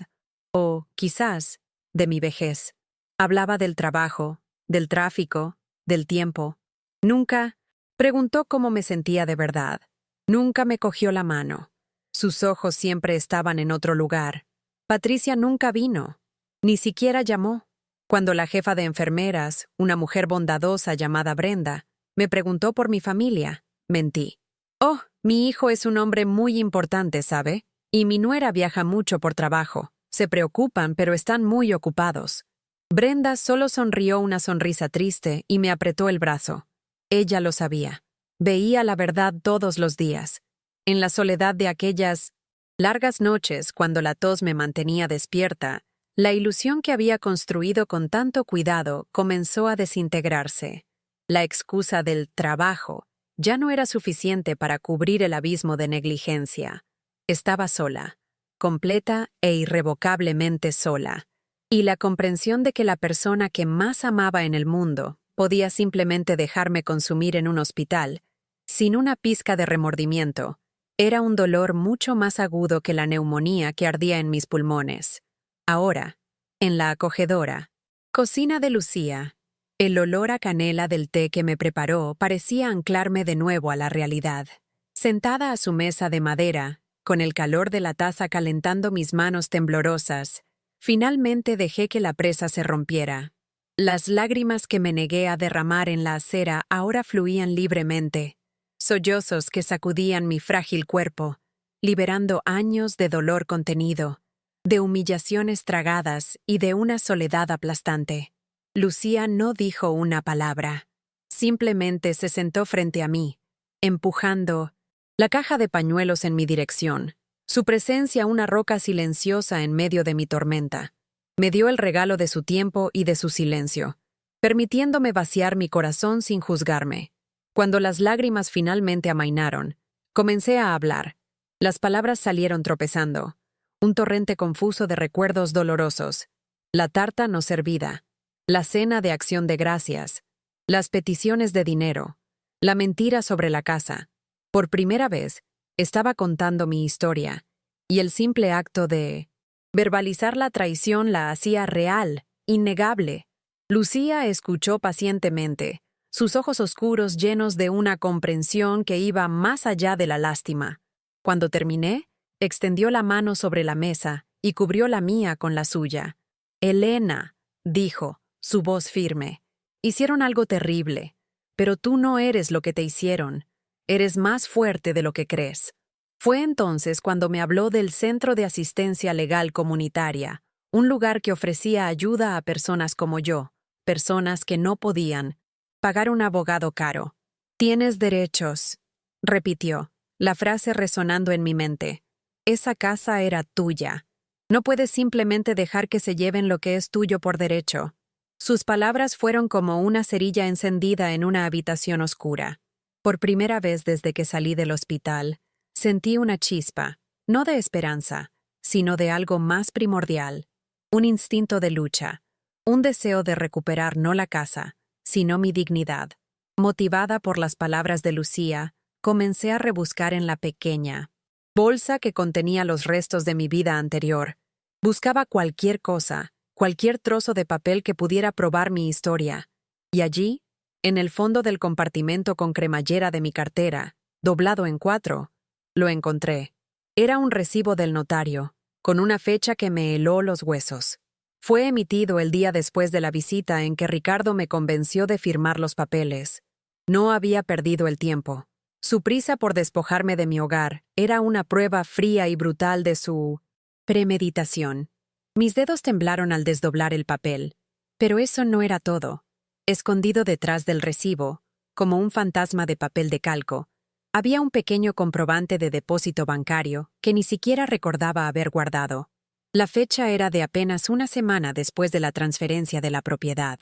o, quizás, de mi vejez. Hablaba del trabajo, del tráfico, del tiempo. Nunca preguntó cómo me sentía de verdad. Nunca me cogió la mano. Sus ojos siempre estaban en otro lugar. Patricia nunca vino. Ni siquiera llamó. Cuando la jefa de enfermeras, una mujer bondadosa llamada Brenda, me preguntó por mi familia, mentí. Oh, mi hijo es un hombre muy importante, ¿sabe? Y mi nuera viaja mucho por trabajo. Se preocupan, pero están muy ocupados. Brenda solo sonrió una sonrisa triste y me apretó el brazo. Ella lo sabía. Veía la verdad todos los días. En la soledad de aquellas largas noches, cuando la tos me mantenía despierta, la ilusión que había construido con tanto cuidado comenzó a desintegrarse. La excusa del trabajo ya no era suficiente para cubrir el abismo de negligencia. Estaba sola, completa e irrevocablemente sola, y la comprensión de que la persona que más amaba en el mundo podía simplemente dejarme consumir en un hospital, sin una pizca de remordimiento, era un dolor mucho más agudo que la neumonía que ardía en mis pulmones. Ahora, en la acogedora cocina de Lucía, el olor a canela del té que me preparó parecía anclarme de nuevo a la realidad. Sentada a su mesa de madera, con el calor de la taza calentando mis manos temblorosas, finalmente dejé que la presa se rompiera. Las lágrimas que me negué a derramar en la acera ahora fluían libremente, sollozos que sacudían mi frágil cuerpo, liberando años de dolor contenido, de humillaciones tragadas y de una soledad aplastante. Lucía no dijo una palabra. Simplemente se sentó frente a mí, empujando la caja de pañuelos en mi dirección, su presencia una roca silenciosa en medio de mi tormenta. Me dio el regalo de su tiempo y de su silencio, permitiéndome vaciar mi corazón sin juzgarme. Cuando las lágrimas finalmente amainaron, comencé a hablar. Las palabras salieron tropezando, un torrente confuso de recuerdos dolorosos, la tarta no servida, la cena de acción de gracias, las peticiones de dinero, la mentira sobre la casa. Por primera vez, estaba contando mi historia, y el simple acto de verbalizar la traición la hacía real, innegable. Lucía escuchó pacientemente, sus ojos oscuros llenos de una comprensión que iba más allá de la lástima. Cuando terminé, extendió la mano sobre la mesa y cubrió la mía con la suya. «Elena», dijo, su voz firme, «hicieron algo terrible, pero tú no eres lo que te hicieron. Eres más fuerte de lo que crees». Fue entonces cuando me habló del Centro de Asistencia Legal Comunitaria, un lugar que ofrecía ayuda a personas como yo, personas que no podían pagar un abogado caro. «Tienes derechos», repitió, la frase resonando en mi mente. Esa casa era tuya. No puedes simplemente dejar que se lleven lo que es tuyo por derecho. Sus palabras fueron como una cerilla encendida en una habitación oscura. Por primera vez desde que salí del hospital, sentí una chispa, no de esperanza, sino de algo más primordial, un instinto de lucha, un deseo de recuperar no la casa, sino mi dignidad. Motivada por las palabras de Lucía, comencé a rebuscar en la pequeña bolsa que contenía los restos de mi vida anterior. Buscaba cualquier cosa, cualquier trozo de papel que pudiera probar mi historia. Y allí, en el fondo del compartimento con cremallera de mi cartera, doblado en 4. Lo encontré. Era un recibo del notario, con una fecha que me heló los huesos. Fue emitido el día después de la visita en que Ricardo me convenció de firmar los papeles. No había perdido el tiempo. Su prisa por despojarme de mi hogar era una prueba fría y brutal de su premeditación. Mis dedos temblaron al desdoblar el papel. Pero eso no era todo. Escondido detrás del recibo, como un fantasma de papel de calco, había un pequeño comprobante de depósito bancario que ni siquiera recordaba haber guardado. La fecha era de apenas una semana después de la transferencia de la propiedad.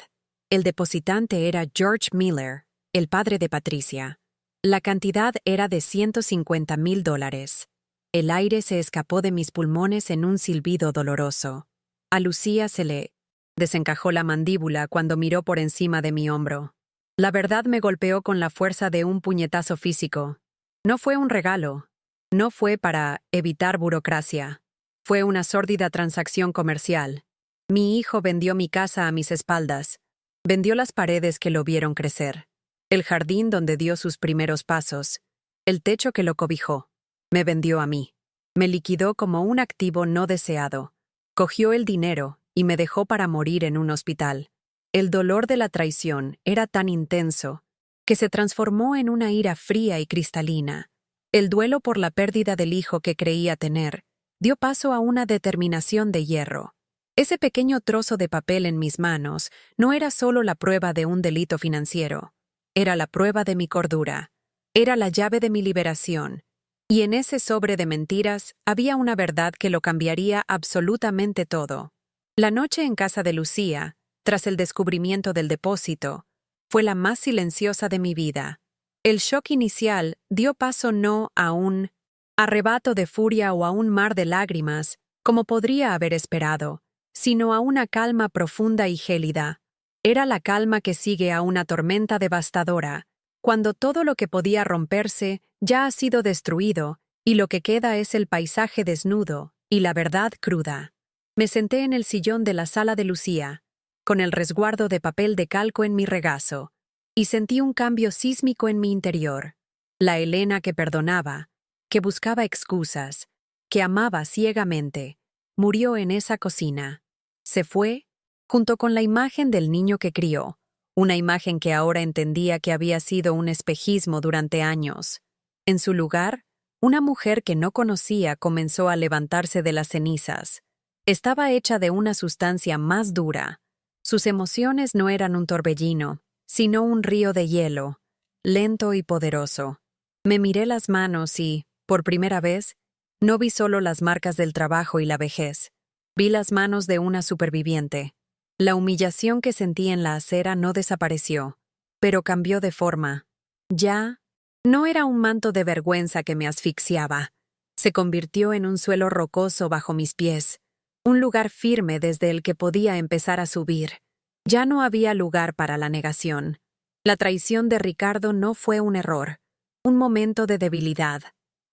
El depositante era George Miller, el padre de Patricia. La cantidad era de $150,000. El aire se escapó de mis pulmones en un silbido doloroso. A Lucía se le desencajó la mandíbula cuando miró por encima de mi hombro. La verdad me golpeó con la fuerza de un puñetazo físico. No fue un regalo. No fue para evitar burocracia. Fue una sórdida transacción comercial. Mi hijo vendió mi casa a mis espaldas. Vendió las paredes que lo vieron crecer. El jardín donde dio sus primeros pasos. El techo que lo cobijó. Me vendió a mí. Me liquidó como un activo no deseado. Cogió el dinero y me dejó para morir en un hospital. El dolor de la traición era tan intenso que se transformó en una ira fría y cristalina. El duelo por la pérdida del hijo que creía tener dio paso a una determinación de hierro. Ese pequeño trozo de papel en mis manos no era solo la prueba de un delito financiero. Era la prueba de mi cordura. Era la llave de mi liberación. Y en ese sobre de mentiras había una verdad que lo cambiaría absolutamente todo. La noche en casa de Lucía, tras el descubrimiento del depósito, fue la más silenciosa de mi vida. El shock inicial dio paso no a un arrebato de furia o a un mar de lágrimas, como podría haber esperado, sino a una calma profunda y gélida. Era la calma que sigue a una tormenta devastadora, cuando todo lo que podía romperse ya ha sido destruido y lo que queda es el paisaje desnudo y la verdad cruda. Me senté en el sillón de la sala de Lucía, con el resguardo de papel de calco en mi regazo, y sentí un cambio sísmico en mi interior. La Elena que perdonaba, que buscaba excusas, que amaba ciegamente, murió en esa cocina. Se fue, junto con la imagen del niño que crió, una imagen que ahora entendía que había sido un espejismo durante años. En su lugar, una mujer que no conocía comenzó a levantarse de las cenizas. Estaba hecha de una sustancia más dura. Sus emociones no eran un torbellino, sino un río de hielo, lento y poderoso. Me miré las manos y, por primera vez, no vi solo las marcas del trabajo y la vejez. Vi las manos de una superviviente. La humillación que sentí en la acera no desapareció, pero cambió de forma. Ya no era un manto de vergüenza que me asfixiaba. Se convirtió en un suelo rocoso bajo mis pies, un lugar firme desde el que podía empezar a subir. Ya no había lugar para la negación. La traición de Ricardo no fue un error, un momento de debilidad.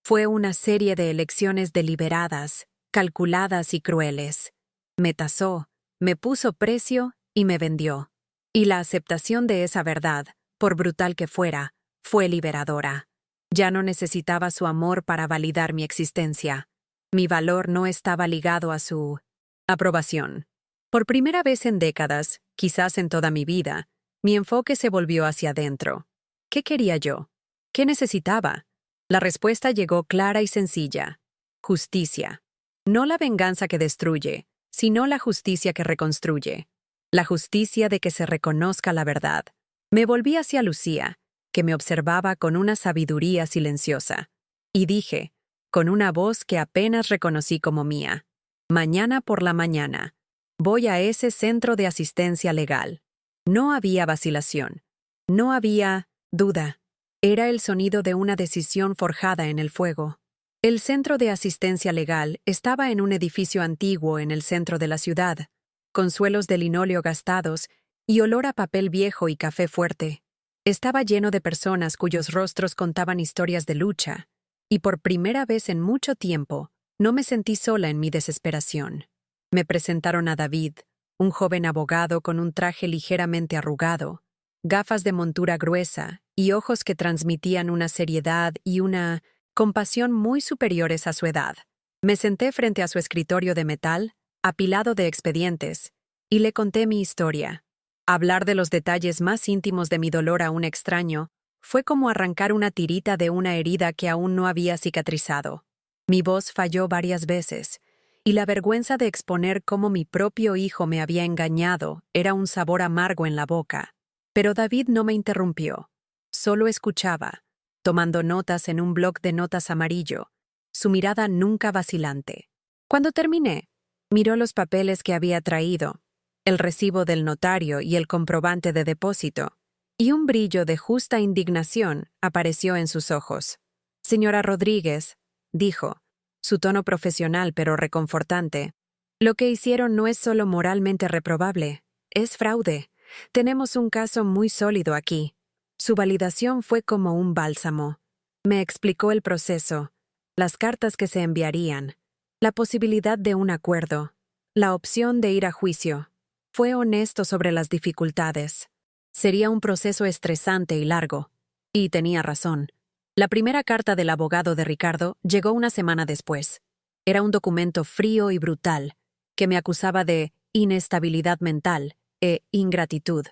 Fue una serie de elecciones deliberadas, calculadas y crueles. Me tasó, me puso precio y me vendió. Y la aceptación de esa verdad, por brutal que fuera, fue liberadora. Ya no necesitaba su amor para validar mi existencia. Mi valor no estaba ligado a su aprobación. Por primera vez en décadas, quizás en toda mi vida, mi enfoque se volvió hacia adentro. ¿Qué quería yo? ¿Qué necesitaba? La respuesta llegó clara y sencilla. Justicia. No la venganza que destruye, sino la justicia que reconstruye. La justicia de que se reconozca la verdad. Me volví hacia Lucía, que me observaba con una sabiduría silenciosa. Y dije, con una voz que apenas reconocí como mía: mañana por la mañana, voy a ese centro de asistencia legal. No había vacilación. No había duda. Era el sonido de una decisión forjada en el fuego. El centro de asistencia legal estaba en un edificio antiguo en el centro de la ciudad, con suelos de linóleo gastados y olor a papel viejo y café fuerte. Estaba lleno de personas cuyos rostros contaban historias de lucha, y por primera vez en mucho tiempo no me sentí sola en mi desesperación. Me presentaron a David, un joven abogado con un traje ligeramente arrugado, gafas de montura gruesa y ojos que transmitían una seriedad y una compasión muy superiores a su edad. Me senté frente a su escritorio de metal, apilado de expedientes, y le conté mi historia. Hablar de los detalles más íntimos de mi dolor a un extraño fue como arrancar una tirita de una herida que aún no había cicatrizado. Mi voz falló varias veces, y la vergüenza de exponer cómo mi propio hijo me había engañado era un sabor amargo en la boca. Pero David no me interrumpió. Solo escuchaba, tomando notas en un bloc de notas amarillo, su mirada nunca vacilante. Cuando terminé, miró los papeles que había traído, el recibo del notario y el comprobante de depósito, y un brillo de justa indignación apareció en sus ojos. «Señora Rodríguez», dijo, su tono profesional pero reconfortante, «lo que hicieron no es solo moralmente reprobable, es fraude. Tenemos un caso muy sólido aquí». Su validación fue como un bálsamo. Me explicó el proceso, las cartas que se enviarían, la posibilidad de un acuerdo, la opción de ir a juicio. Fue honesto sobre las dificultades. Sería un proceso estresante y largo. Y tenía razón. La primera carta del abogado de Ricardo llegó una semana después. Era un documento frío y brutal, que me acusaba de inestabilidad mental e ingratitud.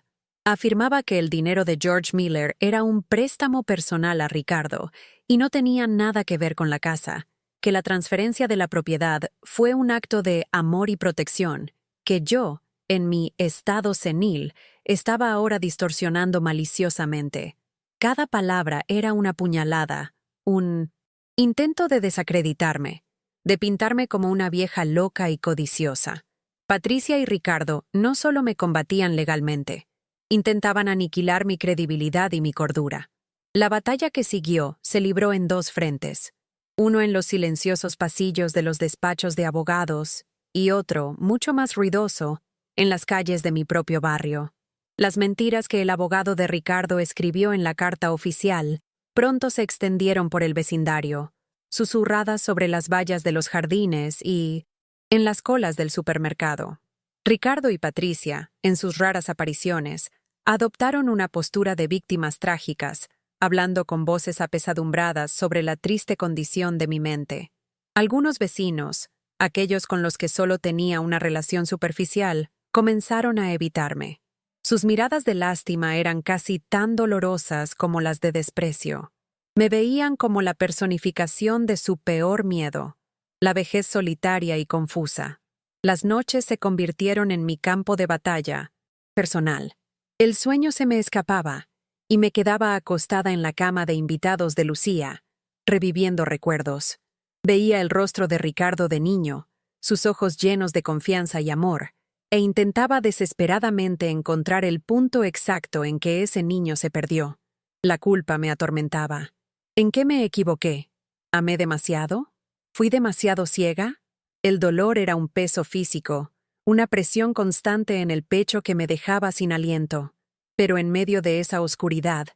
Afirmaba que el dinero de George Miller era un préstamo personal a Ricardo y no tenía nada que ver con la casa, que la transferencia de la propiedad fue un acto de amor y protección, que yo, en mi estado senil, estaba ahora distorsionando maliciosamente. Cada palabra era una puñalada, un intento de desacreditarme, de pintarme como una vieja loca y codiciosa. Patricia y Ricardo no solo me combatían legalmente, intentaban aniquilar mi credibilidad y mi cordura. La batalla que siguió se libró en dos frentes, uno en los silenciosos pasillos de los despachos de abogados y otro, mucho más ruidoso, en las calles de mi propio barrio. Las mentiras que el abogado de Ricardo escribió en la carta oficial pronto se extendieron por el vecindario, susurradas sobre las vallas de los jardines y en las colas del supermercado. Ricardo y Patricia, en sus raras apariciones, adoptaron una postura de víctimas trágicas, hablando con voces apesadumbradas sobre la triste condición de mi mente. Algunos vecinos, aquellos con los que solo tenía una relación superficial, comenzaron a evitarme. Sus miradas de lástima eran casi tan dolorosas como las de desprecio. Me veían como la personificación de su peor miedo, la vejez solitaria y confusa. Las noches se convirtieron en mi campo de batalla personal. El sueño se me escapaba y me quedaba acostada en la cama de invitados de Lucía, reviviendo recuerdos. Veía el rostro de Ricardo de niño, sus ojos llenos de confianza y amor, e intentaba desesperadamente encontrar el punto exacto en que ese niño se perdió. La culpa me atormentaba. ¿En qué me equivoqué? ¿Amé demasiado? ¿Fui demasiado ciega? El dolor era un peso físico, una presión constante en el pecho que me dejaba sin aliento. Pero en medio de esa oscuridad,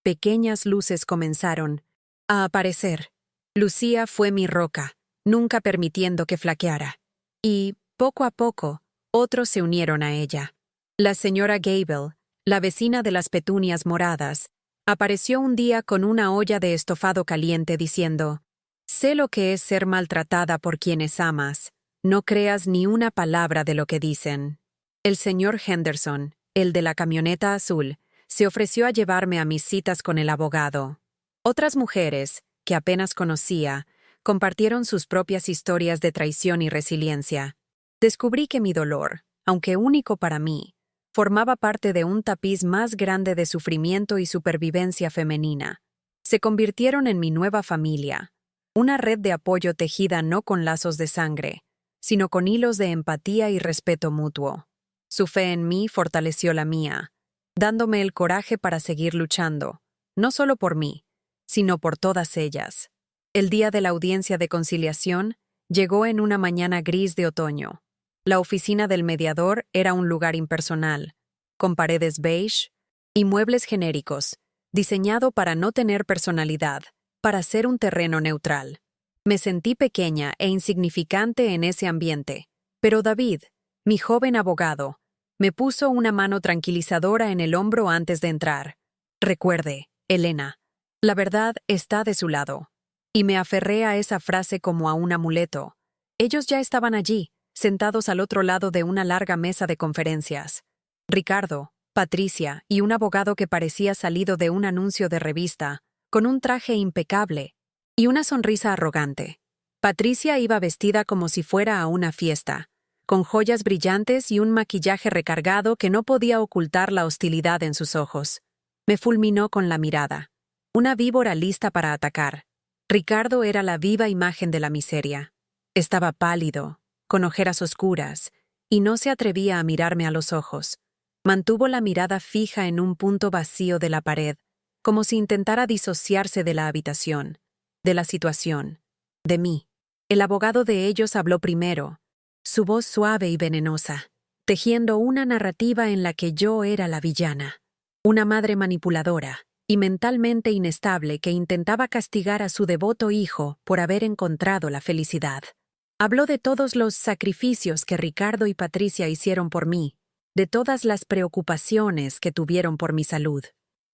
pequeñas luces comenzaron a aparecer. Lucía fue mi roca, nunca permitiendo que flaqueara. Y, poco a poco, otros se unieron a ella. La señora Gable, la vecina de las petunias moradas, apareció un día con una olla de estofado caliente diciendo: «Sé lo que es ser maltratada por quienes amas. No creas ni una palabra de lo que dicen». El señor Henderson, el de la camioneta azul, se ofreció a llevarme a mis citas con el abogado. Otras mujeres, que apenas conocía, compartieron sus propias historias de traición y resiliencia. Descubrí que mi dolor, aunque único para mí, formaba parte de un tapiz más grande de sufrimiento y supervivencia femenina. Se convirtieron en mi nueva familia, una red de apoyo tejida no con lazos de sangre, sino con hilos de empatía y respeto mutuo. Su fe en mí fortaleció la mía, dándome el coraje para seguir luchando, no solo por mí, sino por todas ellas. El día de la audiencia de conciliación llegó en una mañana gris de otoño. La oficina del mediador era un lugar impersonal, con paredes beige y muebles genéricos, diseñado para no tener personalidad, para ser un terreno neutral. Me sentí pequeña e insignificante en ese ambiente, pero David, mi joven abogado, me puso una mano tranquilizadora en el hombro antes de entrar. «Recuerde, Elena. La verdad está de su lado. Y me aferré a esa frase como a un amuleto. Ellos ya estaban allí, sentados al otro lado de una larga mesa de conferencias. Ricardo, Patricia y un abogado que parecía salido de un anuncio de revista, con un traje impecable y una sonrisa arrogante. Patricia iba vestida como si fuera a una fiesta, con joyas brillantes y un maquillaje recargado que no podía ocultar la hostilidad en sus ojos. Me fulminó con la mirada. Una víbora lista para atacar. Ricardo era la viva imagen de la miseria. Estaba pálido, con ojeras oscuras, y no se atrevía a mirarme a los ojos. Mantuvo la mirada fija en un punto vacío de la pared, como si intentara disociarse de la habitación, de la situación, de mí. El abogado de ellos habló primero, su voz suave y venenosa, tejiendo una narrativa en la que yo era la villana, una madre manipuladora y mentalmente inestable que intentaba castigar a su devoto hijo por haber encontrado la felicidad. Habló de todos los sacrificios que Ricardo y Patricia hicieron por mí, de todas las preocupaciones que tuvieron por mi salud.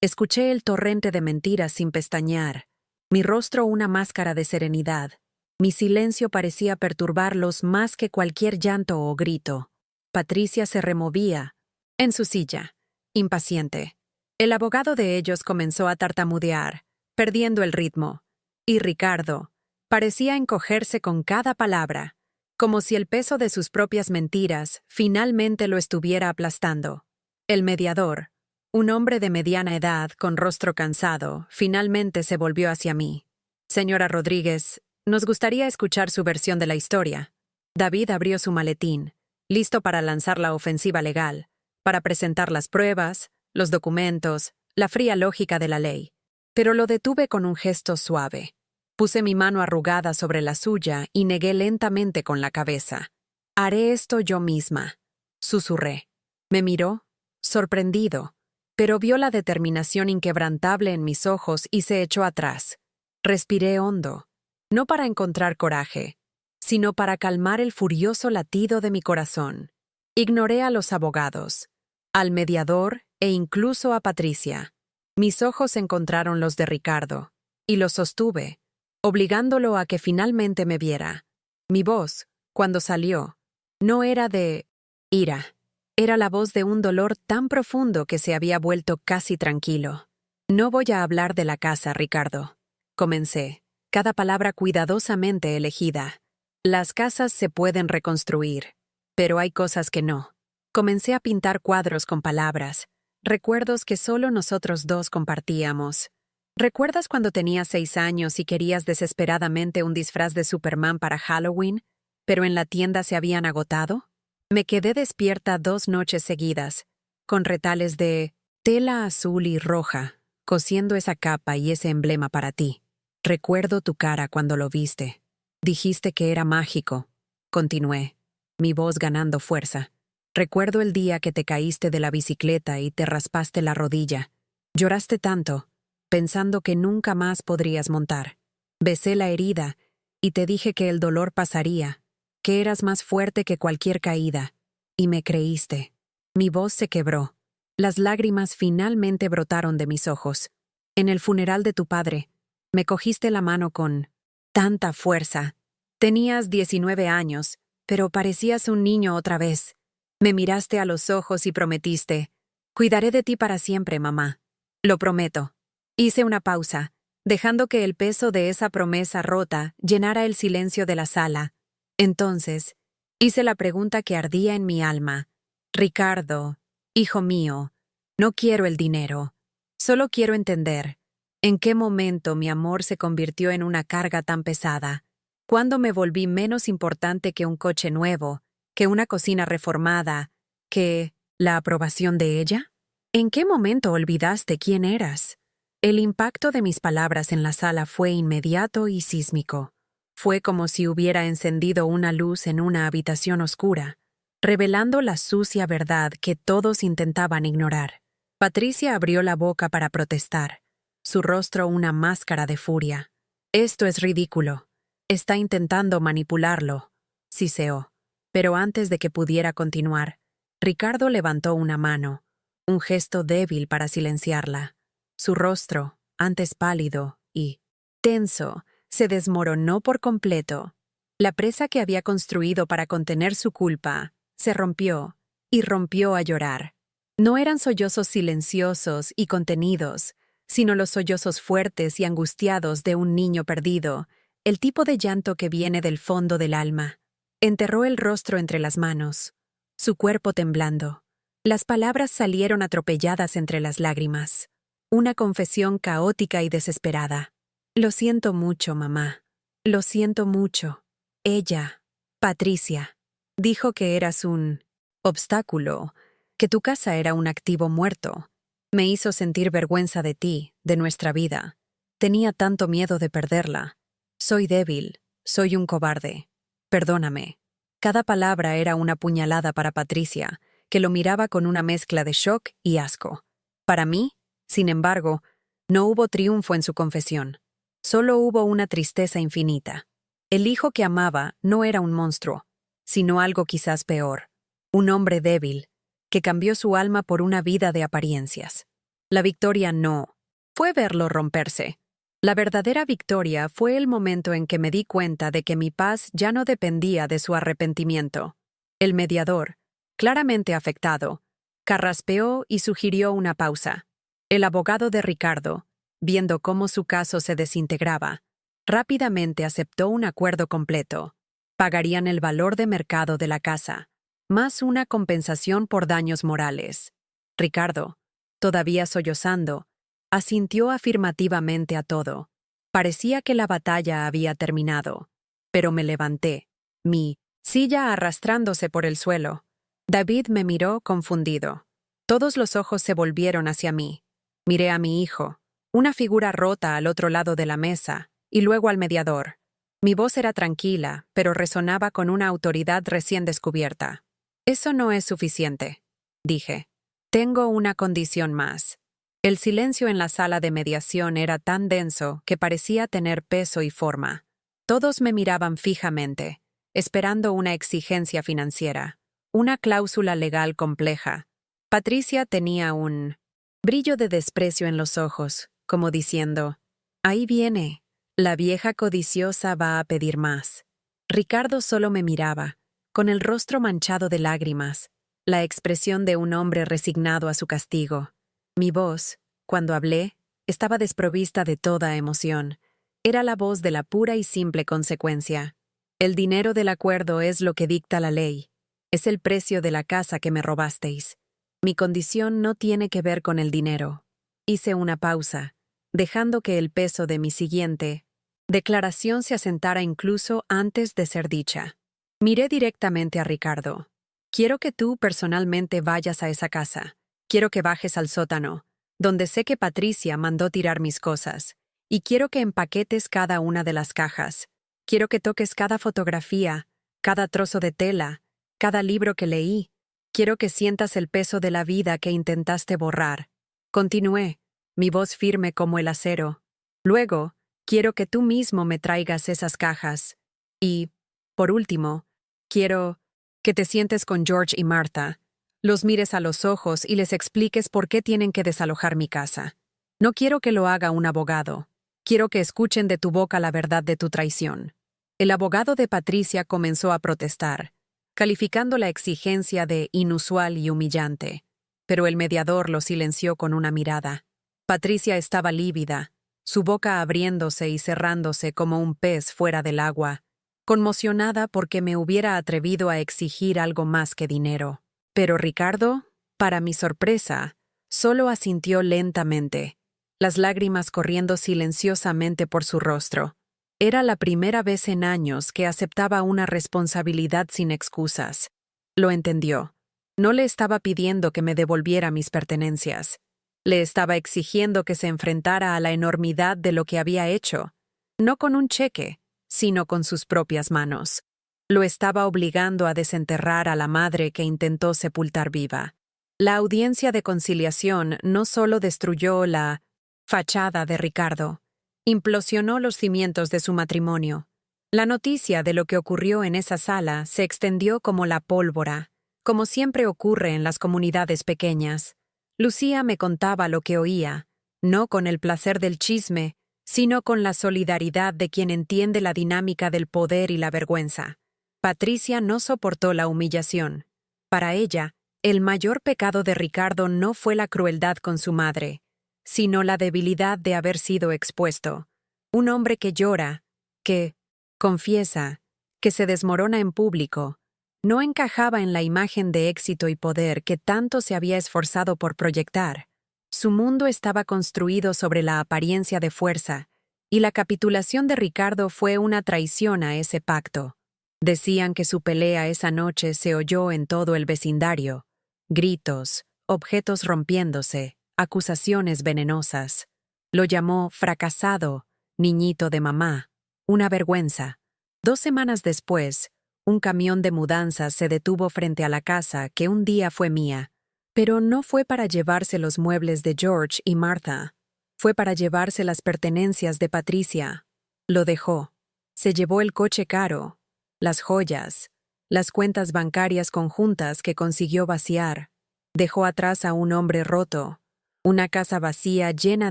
Escuché el torrente de mentiras sin pestañear, mi rostro una máscara de serenidad. Mi silencio parecía perturbarlos más que cualquier llanto o grito. Patricia se removía en su silla, impaciente. El abogado de ellos comenzó a tartamudear, perdiendo el ritmo. Y Ricardo parecía encogerse con cada palabra, como si el peso de sus propias mentiras finalmente lo estuviera aplastando. El mediador, un hombre de mediana edad con rostro cansado, finalmente se volvió hacia mí. Señora Rodríguez, nos gustaría escuchar su versión de la historia. David abrió su maletín, listo para lanzar la ofensiva legal, para presentar las pruebas, los documentos, la fría lógica de la ley. Pero lo detuve con un gesto suave. Puse mi mano arrugada sobre la suya y negué lentamente con la cabeza. Haré esto yo misma, susurré. Me miró, sorprendido, pero vio la determinación inquebrantable en mis ojos y se echó atrás. Respiré hondo. No para encontrar coraje, sino para calmar el furioso latido de mi corazón. Ignoré a los abogados, al mediador e incluso a Patricia. Mis ojos encontraron los de Ricardo, y los sostuve, obligándolo a que finalmente me viera. Mi voz, cuando salió, no era de ira, era la voz de un dolor tan profundo que se había vuelto casi tranquilo. No voy a hablar de la casa, Ricardo. Comencé. Cada palabra cuidadosamente elegida. Las casas se pueden reconstruir, pero hay cosas que no. Comencé a pintar cuadros con palabras, recuerdos que solo nosotros dos compartíamos. ¿Recuerdas cuando tenías 6 años y querías desesperadamente un disfraz de Superman para Halloween, pero en la tienda se habían agotado? Me quedé despierta 2 noches seguidas, con retales de tela azul y roja, cosiendo esa capa y ese emblema para ti. Recuerdo tu cara cuando lo viste. Dijiste que era mágico. Continué, mi voz ganando fuerza. Recuerdo el día que te caíste de la bicicleta y te raspaste la rodilla. Lloraste tanto, pensando que nunca más podrías montar. Besé la herida y te dije que el dolor pasaría, que eras más fuerte que cualquier caída. Y me creíste. Mi voz se quebró. Las lágrimas finalmente brotaron de mis ojos. En el funeral de tu padre, me cogiste la mano con tanta fuerza. Tenías 19 años, pero parecías un niño otra vez. Me miraste a los ojos y prometiste, cuidaré de ti para siempre, mamá. Lo prometo. Hice una pausa, dejando que el peso de esa promesa rota llenara el silencio de la sala. Entonces, hice la pregunta que ardía en mi alma. Ricardo, hijo mío, no quiero el dinero. Solo quiero entender. ¿En qué momento mi amor se convirtió en una carga tan pesada? ¿Cuándo me volví menos importante que un coche nuevo, que una cocina reformada, que la aprobación de ella? ¿En qué momento olvidaste quién eras? El impacto de mis palabras en la sala fue inmediato y sísmico. Fue como si hubiera encendido una luz en una habitación oscura, revelando la sucia verdad que todos intentaban ignorar. Patricia abrió la boca para protestar, su rostro una máscara de furia. Esto es ridículo. Está intentando manipularlo, siseó. Pero antes de que pudiera continuar, Ricardo levantó una mano, un gesto débil para silenciarla. Su rostro, antes pálido y tenso, se desmoronó por completo. La presa que había construido para contener su culpa se rompió y rompió a llorar. No eran sollozos silenciosos y contenidos, sino los sollozos fuertes y angustiados de un niño perdido, el tipo de llanto que viene del fondo del alma. Enterró el rostro entre las manos, su cuerpo temblando. Las palabras salieron atropelladas entre las lágrimas. Una confesión caótica y desesperada. Lo siento mucho, mamá. Lo siento mucho. Ella, Patricia, dijo que eras un obstáculo, que tu casa era un activo muerto. Me hizo sentir vergüenza de ti, de nuestra vida. Tenía tanto miedo de perderla. Soy débil, soy un cobarde. Perdóname. Cada palabra era una puñalada para Patricia, que lo miraba con una mezcla de shock y asco. Para mí, sin embargo, no hubo triunfo en su confesión. Solo hubo una tristeza infinita. El hijo que amaba no era un monstruo, sino algo quizás peor. Un hombre débil, que cambió su alma por una vida de apariencias. La victoria no fue verlo romperse. La verdadera victoria fue el momento en que me di cuenta de que mi paz ya no dependía de su arrepentimiento. El mediador, claramente afectado, carraspeó y sugirió una pausa. El abogado de Ricardo, viendo cómo su caso se desintegraba, rápidamente aceptó un acuerdo completo. Pagarían el valor de mercado de la casa, más una compensación por daños morales. Ricardo, todavía sollozando, asintió afirmativamente a todo. Parecía que la batalla había terminado. Pero me levanté, mi silla arrastrándose por el suelo. David me miró confundido. Todos los ojos se volvieron hacia mí. Miré a mi hijo, una figura rota al otro lado de la mesa, y luego al mediador. Mi voz era tranquila, pero resonaba con una autoridad recién descubierta. Eso no es suficiente, dije. Tengo una condición más. El silencio en la sala de mediación era tan denso que parecía tener peso y forma. Todos me miraban fijamente, esperando una exigencia financiera, una cláusula legal compleja. Patricia tenía un brillo de desprecio en los ojos, como diciendo, ahí viene, la vieja codiciosa va a pedir más. Ricardo solo me miraba, con el rostro manchado de lágrimas, la expresión de un hombre resignado a su castigo. Mi voz, cuando hablé, estaba desprovista de toda emoción. Era la voz de la pura y simple consecuencia. El dinero del acuerdo es lo que dicta la ley. Es el precio de la casa que me robasteis. Mi condición no tiene que ver con el dinero. Hice una pausa, dejando que el peso de mi siguiente declaración se asentara incluso antes de ser dicha. Miré directamente a Ricardo. Quiero que tú personalmente vayas a esa casa. Quiero que bajes al sótano, donde sé que Patricia mandó tirar mis cosas, y quiero que empaquetes cada una de las cajas. Quiero que toques cada fotografía, cada trozo de tela, cada libro que leí. Quiero que sientas el peso de la vida que intentaste borrar. Continué, mi voz firme como el acero. Luego, quiero que tú mismo me traigas esas cajas. Y, por último, quiero que te sientes con George y Martha, los mires a los ojos y les expliques por qué tienen que desalojar mi casa. No quiero que lo haga un abogado. Quiero que escuchen de tu boca la verdad de tu traición. El abogado de Patricia comenzó a protestar, calificando la exigencia de inusual y humillante, pero el mediador lo silenció con una mirada. Patricia estaba lívida, su boca abriéndose y cerrándose como un pez fuera del agua, conmocionada porque me hubiera atrevido a exigir algo más que dinero. Pero Ricardo, para mi sorpresa, solo asintió lentamente, las lágrimas corriendo silenciosamente por su rostro. Era la primera vez en años que aceptaba una responsabilidad sin excusas. Lo entendió. No le estaba pidiendo que me devolviera mis pertenencias. Le estaba exigiendo que se enfrentara a la enormidad de lo que había hecho, no con un cheque, sino con sus propias manos. Lo estaba obligando a desenterrar a la madre que intentó sepultar viva. La audiencia de conciliación no solo destruyó la fachada de Ricardo, implosionó los cimientos de su matrimonio. La noticia de lo que ocurrió en esa sala se extendió como la pólvora, como siempre ocurre en las comunidades pequeñas. Lucía me contaba lo que oía, no con el placer del chisme, sino con la solidaridad de quien entiende la dinámica del poder y la vergüenza. Patricia no soportó la humillación. Para ella, el mayor pecado de Ricardo no fue la crueldad con su madre, sino la debilidad de haber sido expuesto. Un hombre que llora, que confiesa, que se desmorona en público, no encajaba en la imagen de éxito y poder que tanto se había esforzado por proyectar. Su mundo estaba construido sobre la apariencia de fuerza, y la capitulación de Ricardo fue una traición a ese pacto. Decían que su pelea esa noche se oyó en todo el vecindario. Gritos, objetos rompiéndose, acusaciones venenosas. Lo llamó fracasado, niñito de mamá, una vergüenza. 2 semanas después, un camión de mudanzas se detuvo frente a la casa que un día fue mía. Pero no fue para llevarse los muebles de George y Martha. Fue para llevarse las pertenencias de Patricia. Lo dejó. Se llevó el coche caro, las joyas, las cuentas bancarias conjuntas que consiguió vaciar. Dejó atrás a un hombre roto, una casa vacía llena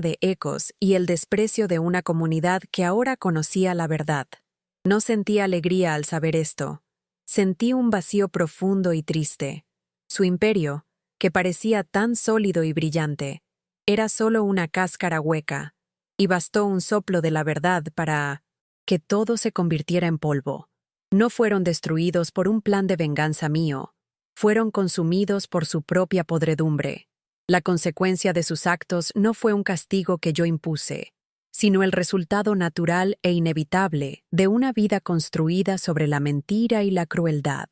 de ecos y el desprecio de una comunidad que ahora conocía la verdad. No sentí alegría al saber esto. Sentí un vacío profundo y triste. Su imperio, que parecía tan sólido y brillante, era solo una cáscara hueca, y bastó un soplo de la verdad para que todo se convirtiera en polvo. No fueron destruidos por un plan de venganza mío, fueron consumidos por su propia podredumbre. La consecuencia de sus actos no fue un castigo que yo impuse, sino el resultado natural e inevitable de una vida construida sobre la mentira y la crueldad.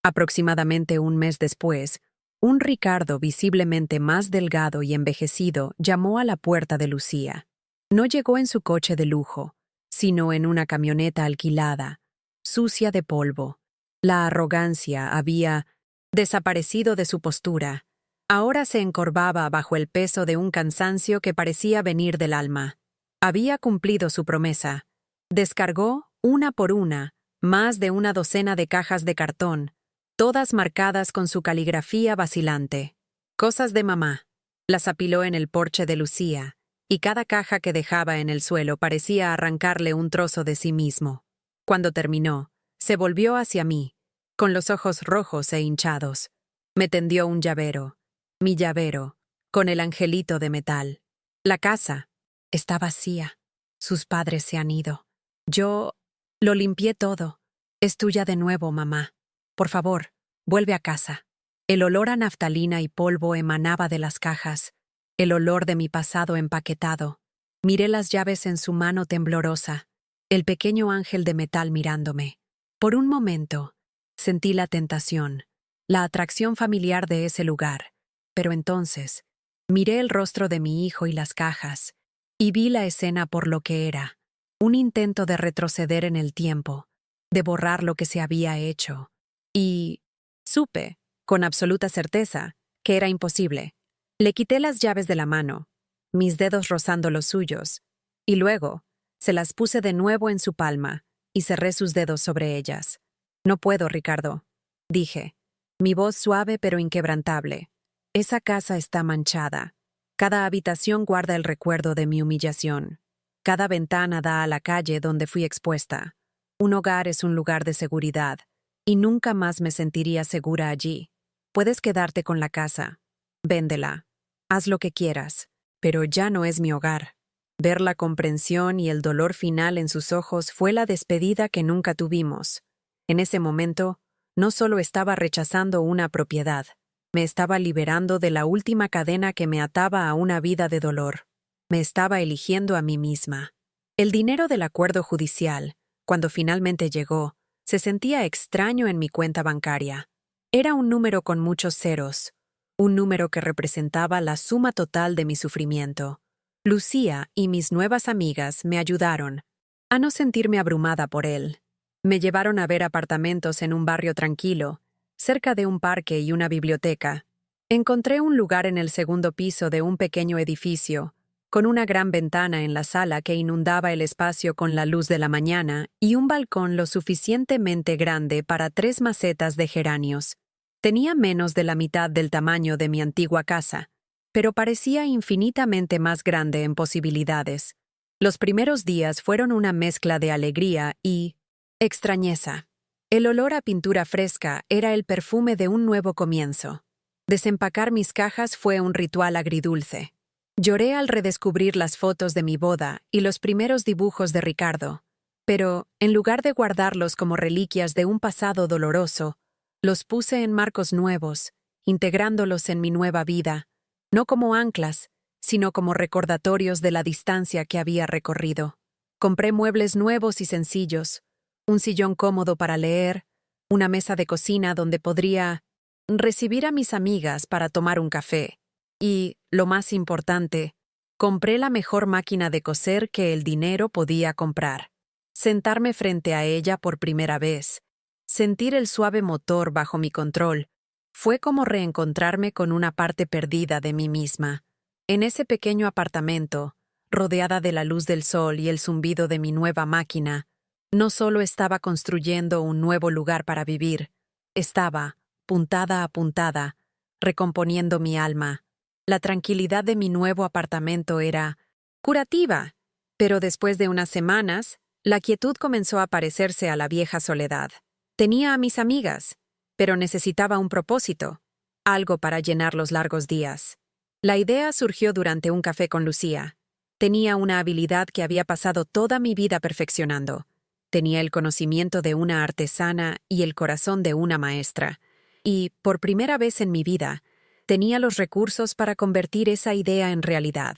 Aproximadamente un mes después, un Ricardo visiblemente más delgado y envejecido llamó a la puerta de Lucía. No llegó en su coche de lujo, sino en una camioneta alquilada, sucia de polvo. La arrogancia había desaparecido de su postura. Ahora se encorvaba bajo el peso de un cansancio que parecía venir del alma. Había cumplido su promesa. Descargó, una por una, más de una docena de cajas de cartón, todas marcadas con su caligrafía vacilante. Cosas de mamá. Las apiló en el porche de Lucía, y cada caja que dejaba en el suelo parecía arrancarle un trozo de sí mismo. Cuando terminó, se volvió hacia mí, con los ojos rojos e hinchados. Me tendió un llavero, mi llavero, con el angelito de metal. La casa está vacía. Sus padres se han ido. Yo lo limpié todo. Es tuya de nuevo, mamá. Por favor, vuelve a casa. El olor a naftalina y polvo emanaba de las cajas, el olor de mi pasado empaquetado. Miré las llaves en su mano temblorosa, el pequeño ángel de metal mirándome. Por un momento, sentí la tentación, la atracción familiar de ese lugar, pero entonces, miré el rostro de mi hijo y las cajas, y vi la escena por lo que era, un intento de retroceder en el tiempo, de borrar lo que se había hecho. Y supe, con absoluta certeza, que era imposible. Le quité las llaves de la mano, mis dedos rozando los suyos, y luego se las puse de nuevo en su palma y cerré sus dedos sobre ellas. No puedo, Ricardo, dije, mi voz suave pero inquebrantable. Esa casa está manchada. Cada habitación guarda el recuerdo de mi humillación. Cada ventana da a la calle donde fui expuesta. Un hogar es un lugar de seguridad, y nunca más me sentiría segura allí. Puedes quedarte con la casa. Véndela. Haz lo que quieras. Pero ya no es mi hogar. Ver la comprensión y el dolor final en sus ojos fue la despedida que nunca tuvimos. En ese momento, no solo estaba rechazando una propiedad, me estaba liberando de la última cadena que me ataba a una vida de dolor. Me estaba eligiendo a mí misma. El dinero del acuerdo judicial, cuando finalmente llegó, se sentía extraño en mi cuenta bancaria. Era un número con muchos ceros, un número que representaba la suma total de mi sufrimiento. Lucía y mis nuevas amigas me ayudaron a no sentirme abrumada por él. Me llevaron a ver apartamentos en un barrio tranquilo, cerca de un parque y una biblioteca. Encontré un lugar en el segundo piso de un pequeño edificio, con una gran ventana en la sala que inundaba el espacio con la luz de la mañana y un balcón lo suficientemente grande para 3 macetas de geranios. Tenía menos de la mitad del tamaño de mi antigua casa. pero parecía infinitamente más grande en posibilidades. Los primeros días fueron una mezcla de alegría y extrañeza. El olor a pintura fresca era el perfume de un nuevo comienzo. Desempacar mis cajas fue un ritual agridulce. Lloré al redescubrir las fotos de mi boda y los primeros dibujos de Ricardo, pero, en lugar de guardarlos como reliquias de un pasado doloroso, los puse en marcos nuevos, integrándolos en mi nueva vida, no como anclas, sino como recordatorios de la distancia que había recorrido. Compré muebles nuevos y sencillos, un sillón cómodo para leer, una mesa de cocina donde podría recibir a mis amigas para tomar un café. Y, lo más importante, compré la mejor máquina de coser que el dinero podía comprar. Sentarme frente a ella por primera vez, sentir el suave motor bajo mi control, fue como reencontrarme con una parte perdida de mí misma. En ese pequeño apartamento, rodeada de la luz del sol y el zumbido de mi nueva máquina, no solo estaba construyendo un nuevo lugar para vivir, estaba, puntada a puntada, recomponiendo mi alma. La tranquilidad de mi nuevo apartamento era curativa, pero después de unas semanas, la quietud comenzó a parecerse a la vieja soledad. Tenía a mis amigas, pero necesitaba un propósito, algo para llenar los largos días. La idea surgió durante un café con Lucía. Tenía una habilidad que había pasado toda mi vida perfeccionando. Tenía el conocimiento de una artesana y el corazón de una maestra. Y, por primera vez en mi vida, tenía los recursos para convertir esa idea en realidad.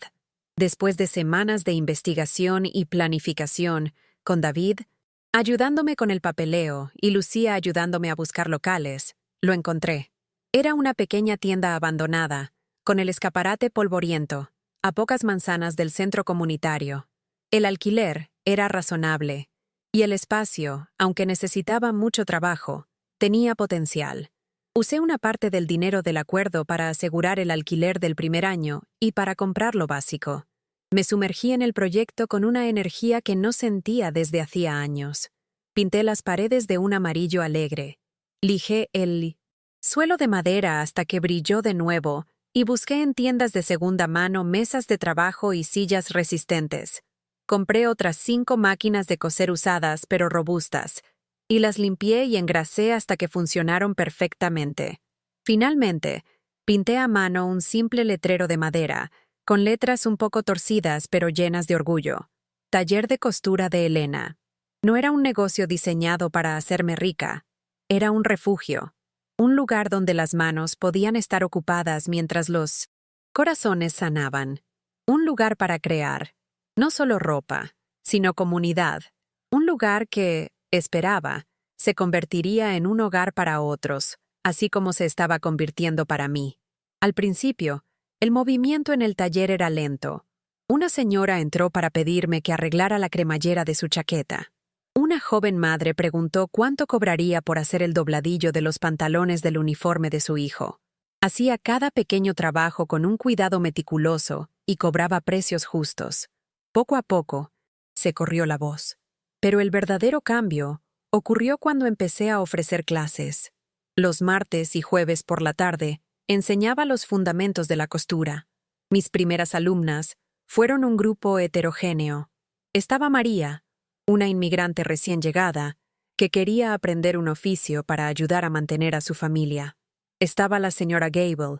Después de semanas de investigación y planificación, con David ayudándome con el papeleo y Lucía ayudándome a buscar locales, lo encontré. Era una pequeña tienda abandonada, con el escaparate polvoriento, a pocas manzanas del centro comunitario. El alquiler era razonable, y el espacio, aunque necesitaba mucho trabajo, tenía potencial. Usé una parte del dinero del acuerdo para asegurar el alquiler del primer año y para comprar lo básico. Me sumergí en el proyecto con una energía que no sentía desde hacía años. Pinté las paredes de un amarillo alegre. Lijé el suelo de madera hasta que brilló de nuevo y busqué en tiendas de segunda mano mesas de trabajo y sillas resistentes. Compré otras 5 máquinas de coser usadas pero robustas, y las limpié y engrasé hasta que funcionaron perfectamente. Finalmente, pinté a mano un simple letrero de madera, con letras un poco torcidas pero llenas de orgullo. Taller de costura de Elena. No era un negocio diseñado para hacerme rica. Era un refugio. Un lugar donde las manos podían estar ocupadas mientras los corazones sanaban. Un lugar para crear. No solo ropa, sino comunidad. Un lugar que, esperaba, se convertiría en un hogar para otros, así como se estaba convirtiendo para mí. Al principio, el movimiento en el taller era lento. Una señora entró para pedirme que arreglara la cremallera de su chaqueta. Una joven madre preguntó cuánto cobraría por hacer el dobladillo de los pantalones del uniforme de su hijo. Hacía cada pequeño trabajo con un cuidado meticuloso y cobraba precios justos. Poco a poco, se corrió la voz. Pero el verdadero cambio ocurrió cuando empecé a ofrecer clases. Los martes y jueves por la tarde, enseñaba los fundamentos de la costura. Mis primeras alumnas fueron un grupo heterogéneo. Estaba María, una inmigrante recién llegada, que quería aprender un oficio para ayudar a mantener a su familia. Estaba la señora Gable,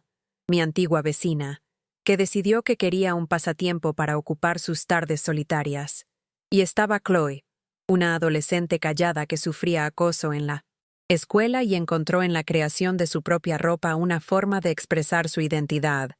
mi antigua vecina, que decidió que quería un pasatiempo para ocupar sus tardes solitarias. Y estaba Chloe, una adolescente callada que sufría acoso en la escuela y encontró en la creación de su propia ropa una forma de expresar su identidad.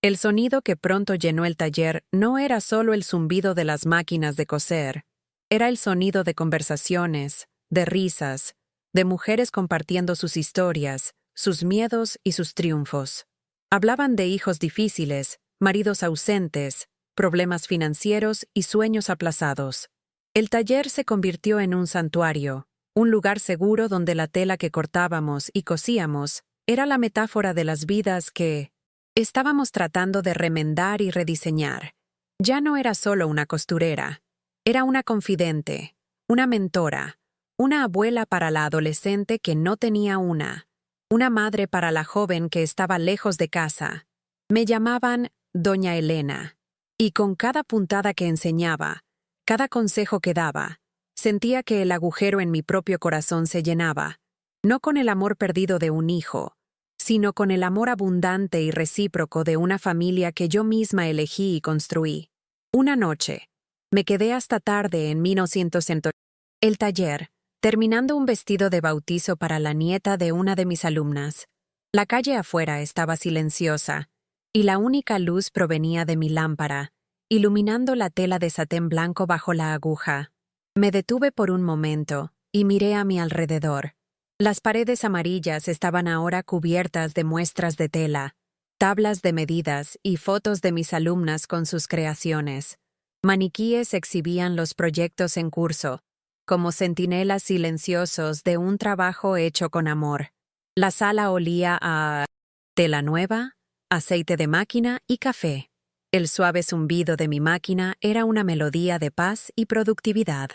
El sonido que pronto llenó el taller no era solo el zumbido de las máquinas de coser, era el sonido de conversaciones, de risas, de mujeres compartiendo sus historias, sus miedos y sus triunfos. Hablaban de hijos difíciles, maridos ausentes, problemas financieros y sueños aplazados. El taller se convirtió en un santuario, un lugar seguro donde la tela que cortábamos y cosíamos era la metáfora de las vidas que estábamos tratando de remendar y rediseñar. Ya no era solo una costurera, era una confidente, una mentora, una abuela para la adolescente que no tenía una madre para la joven que estaba lejos de casa. Me llamaban Doña Elena, y con cada puntada que enseñaba, cada consejo que daba, sentía que el agujero en mi propio corazón se llenaba, no con el amor perdido de un hijo, sino con el amor abundante y recíproco de una familia que yo misma elegí y construí. Una noche, me quedé hasta tarde en 1900. El taller, terminando un vestido de bautizo para la nieta de una de mis alumnas. La calle afuera estaba silenciosa, y la única luz provenía de mi lámpara, iluminando la tela de satén blanco bajo la aguja. Me detuve por un momento y miré a mi alrededor. Las paredes amarillas estaban ahora cubiertas de muestras de tela, tablas de medidas y fotos de mis alumnas con sus creaciones. Maniquíes exhibían los proyectos en curso, como centinelas silenciosos de un trabajo hecho con amor. La sala olía a tela nueva, aceite de máquina y café. El suave zumbido de mi máquina era una melodía de paz y productividad.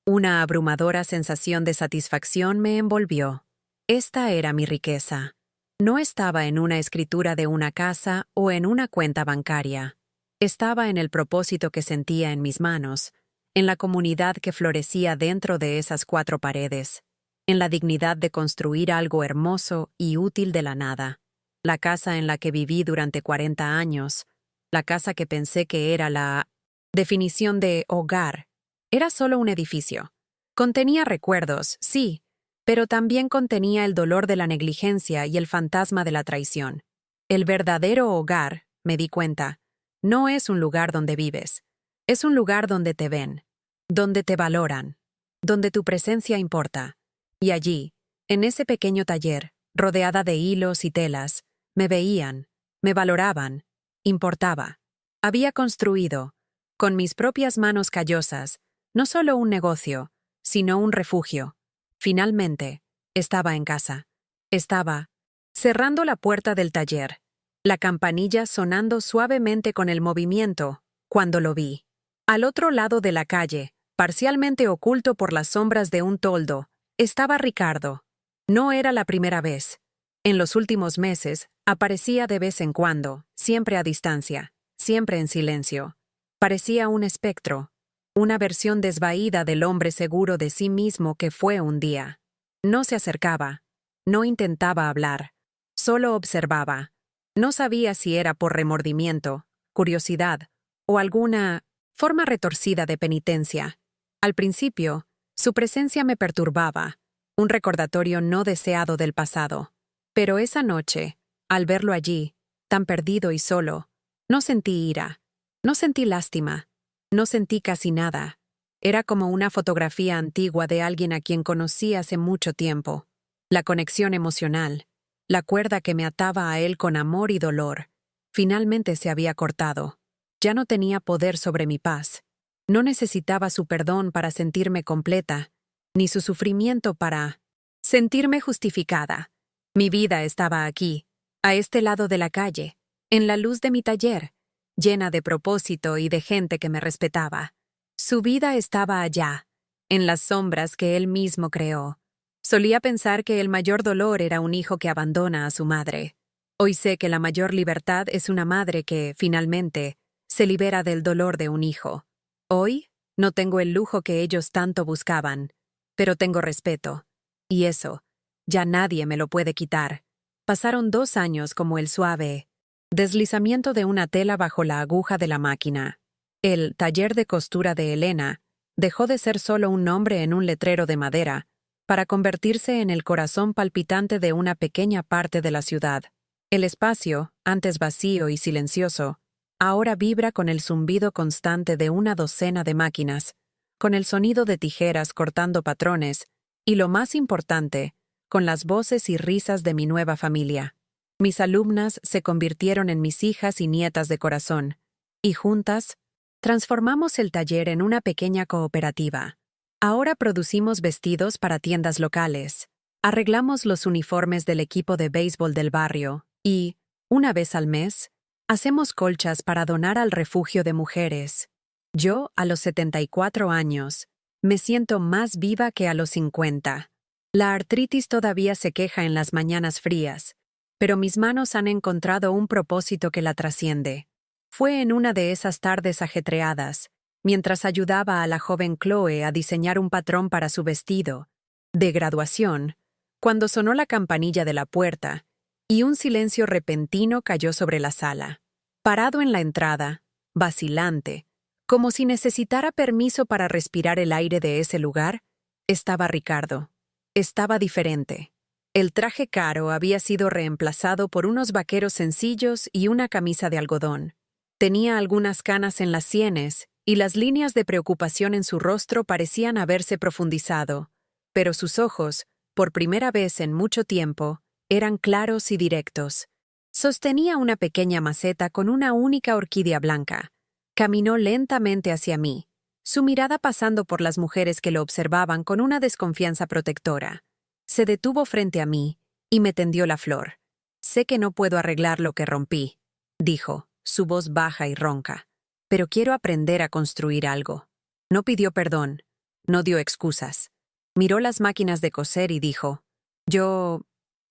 Una abrumadora sensación de satisfacción me envolvió. Esta era mi riqueza. No estaba en una escritura de una casa o en una cuenta bancaria. Estaba en el propósito que sentía en mis manos, en la comunidad que florecía dentro de esas 4 paredes, en la dignidad de construir algo hermoso y útil de la nada. La casa en la que viví durante 40 años, la casa que pensé que era la definición de hogar, era solo un edificio. Contenía recuerdos, sí, pero también contenía el dolor de la negligencia y el fantasma de la traición. El verdadero hogar, me di cuenta, no es un lugar donde vives. Es un lugar donde te ven, donde te valoran, donde tu presencia importa. Y allí, en ese pequeño taller, rodeada de hilos y telas, me veían, me valoraban, importaba. Había construido, con mis propias manos callosas, no solo un negocio, sino un refugio. Finalmente, estaba en casa. Estaba cerrando la puerta del taller, la campanilla sonando suavemente con el movimiento, cuando lo vi. Al otro lado de la calle, parcialmente oculto por las sombras de un toldo, estaba Ricardo. No era la primera vez. En los últimos meses, aparecía de vez en cuando, siempre a distancia, siempre en silencio. Parecía un espectro, una versión desvaída del hombre seguro de sí mismo que fue un día. No se acercaba, no intentaba hablar, solo observaba. No sabía si era por remordimiento, curiosidad o alguna forma retorcida de penitencia. Al principio, su presencia me perturbaba, un recordatorio no deseado del pasado. Pero esa noche, al verlo allí, tan perdido y solo, no sentí ira, no sentí lástima, no sentí casi nada. Era como una fotografía antigua de alguien a quien conocí hace mucho tiempo. La conexión emocional, la cuerda que me ataba a él con amor y dolor, finalmente se había cortado. Ya no tenía poder sobre mi paz. No necesitaba su perdón para sentirme completa, ni su sufrimiento para sentirme justificada. Mi vida estaba aquí, a este lado de la calle, en la luz de mi taller, llena de propósito y de gente que me respetaba. Su vida estaba allá, en las sombras que él mismo creó. Solía pensar que el mayor dolor era un hijo que abandona a su madre. Hoy sé que la mayor libertad es una madre que, finalmente, se libera del dolor de un hijo. Hoy, no tengo el lujo que ellos tanto buscaban, pero tengo respeto. Y eso, ya nadie me lo puede quitar. Pasaron 2 años como el suave deslizamiento de una tela bajo la aguja de la máquina. El taller de costura de Elena dejó de ser solo un nombre en un letrero de madera para convertirse en el corazón palpitante de una pequeña parte de la ciudad. El espacio, antes vacío y silencioso, ahora vibra con el zumbido constante de una docena de máquinas, con el sonido de tijeras cortando patrones y, lo más importante, con las voces y risas de mi nueva familia. Mis alumnas se convirtieron en mis hijas y nietas de corazón, y juntas, transformamos el taller en una pequeña cooperativa. Ahora producimos vestidos para tiendas locales, arreglamos los uniformes del equipo de béisbol del barrio y, una vez al mes, hacemos colchas para donar al refugio de mujeres. Yo, a los 74 años, me siento más viva que a los 50. La artritis todavía se queja en las mañanas frías, pero mis manos han encontrado un propósito que la trasciende. Fue en una de esas tardes ajetreadas, mientras ayudaba a la joven Chloe a diseñar un patrón para su vestido de graduación, cuando sonó la campanilla de la puerta y un silencio repentino cayó sobre la sala. Parado en la entrada, vacilante, como si necesitara permiso para respirar el aire de ese lugar, estaba Ricardo. Estaba diferente. El traje caro había sido reemplazado por unos vaqueros sencillos y una camisa de algodón. Tenía algunas canas en las sienes y las líneas de preocupación en su rostro parecían haberse profundizado, pero sus ojos, por primera vez en mucho tiempo, eran claros y directos. Sostenía una pequeña maceta con una única orquídea blanca. Caminó lentamente hacia mí, su mirada pasando por las mujeres que lo observaban con una desconfianza protectora. Se detuvo frente a mí y me tendió la flor. «Sé que no puedo arreglar lo que rompí», dijo, su voz baja y ronca, «pero quiero aprender a construir algo». No pidió perdón, no dio excusas. Miró las máquinas de coser y dijo,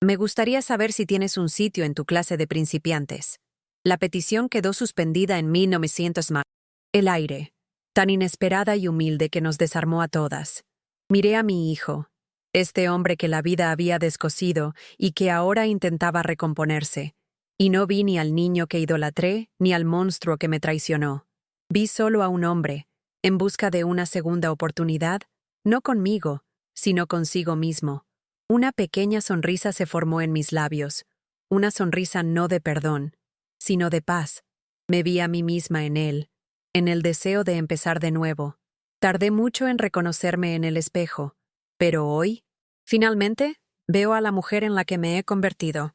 me gustaría saber si tienes un sitio en tu clase de principiantes». La petición quedó suspendida en 1900 más. El aire, tan inesperada y humilde que nos desarmó a todas. Miré a mi hijo, este hombre que la vida había descosido y que ahora intentaba recomponerse, y no vi ni al niño que idolatré ni al monstruo que me traicionó. Vi solo a un hombre, en busca de una segunda oportunidad, no conmigo, sino consigo mismo. Una pequeña sonrisa se formó en mis labios, una sonrisa no de perdón, sino de paz. Me vi a mí misma en él, en el deseo de empezar de nuevo. Tardé mucho en reconocerme en el espejo, pero hoy, finalmente, veo a la mujer en la que me he convertido.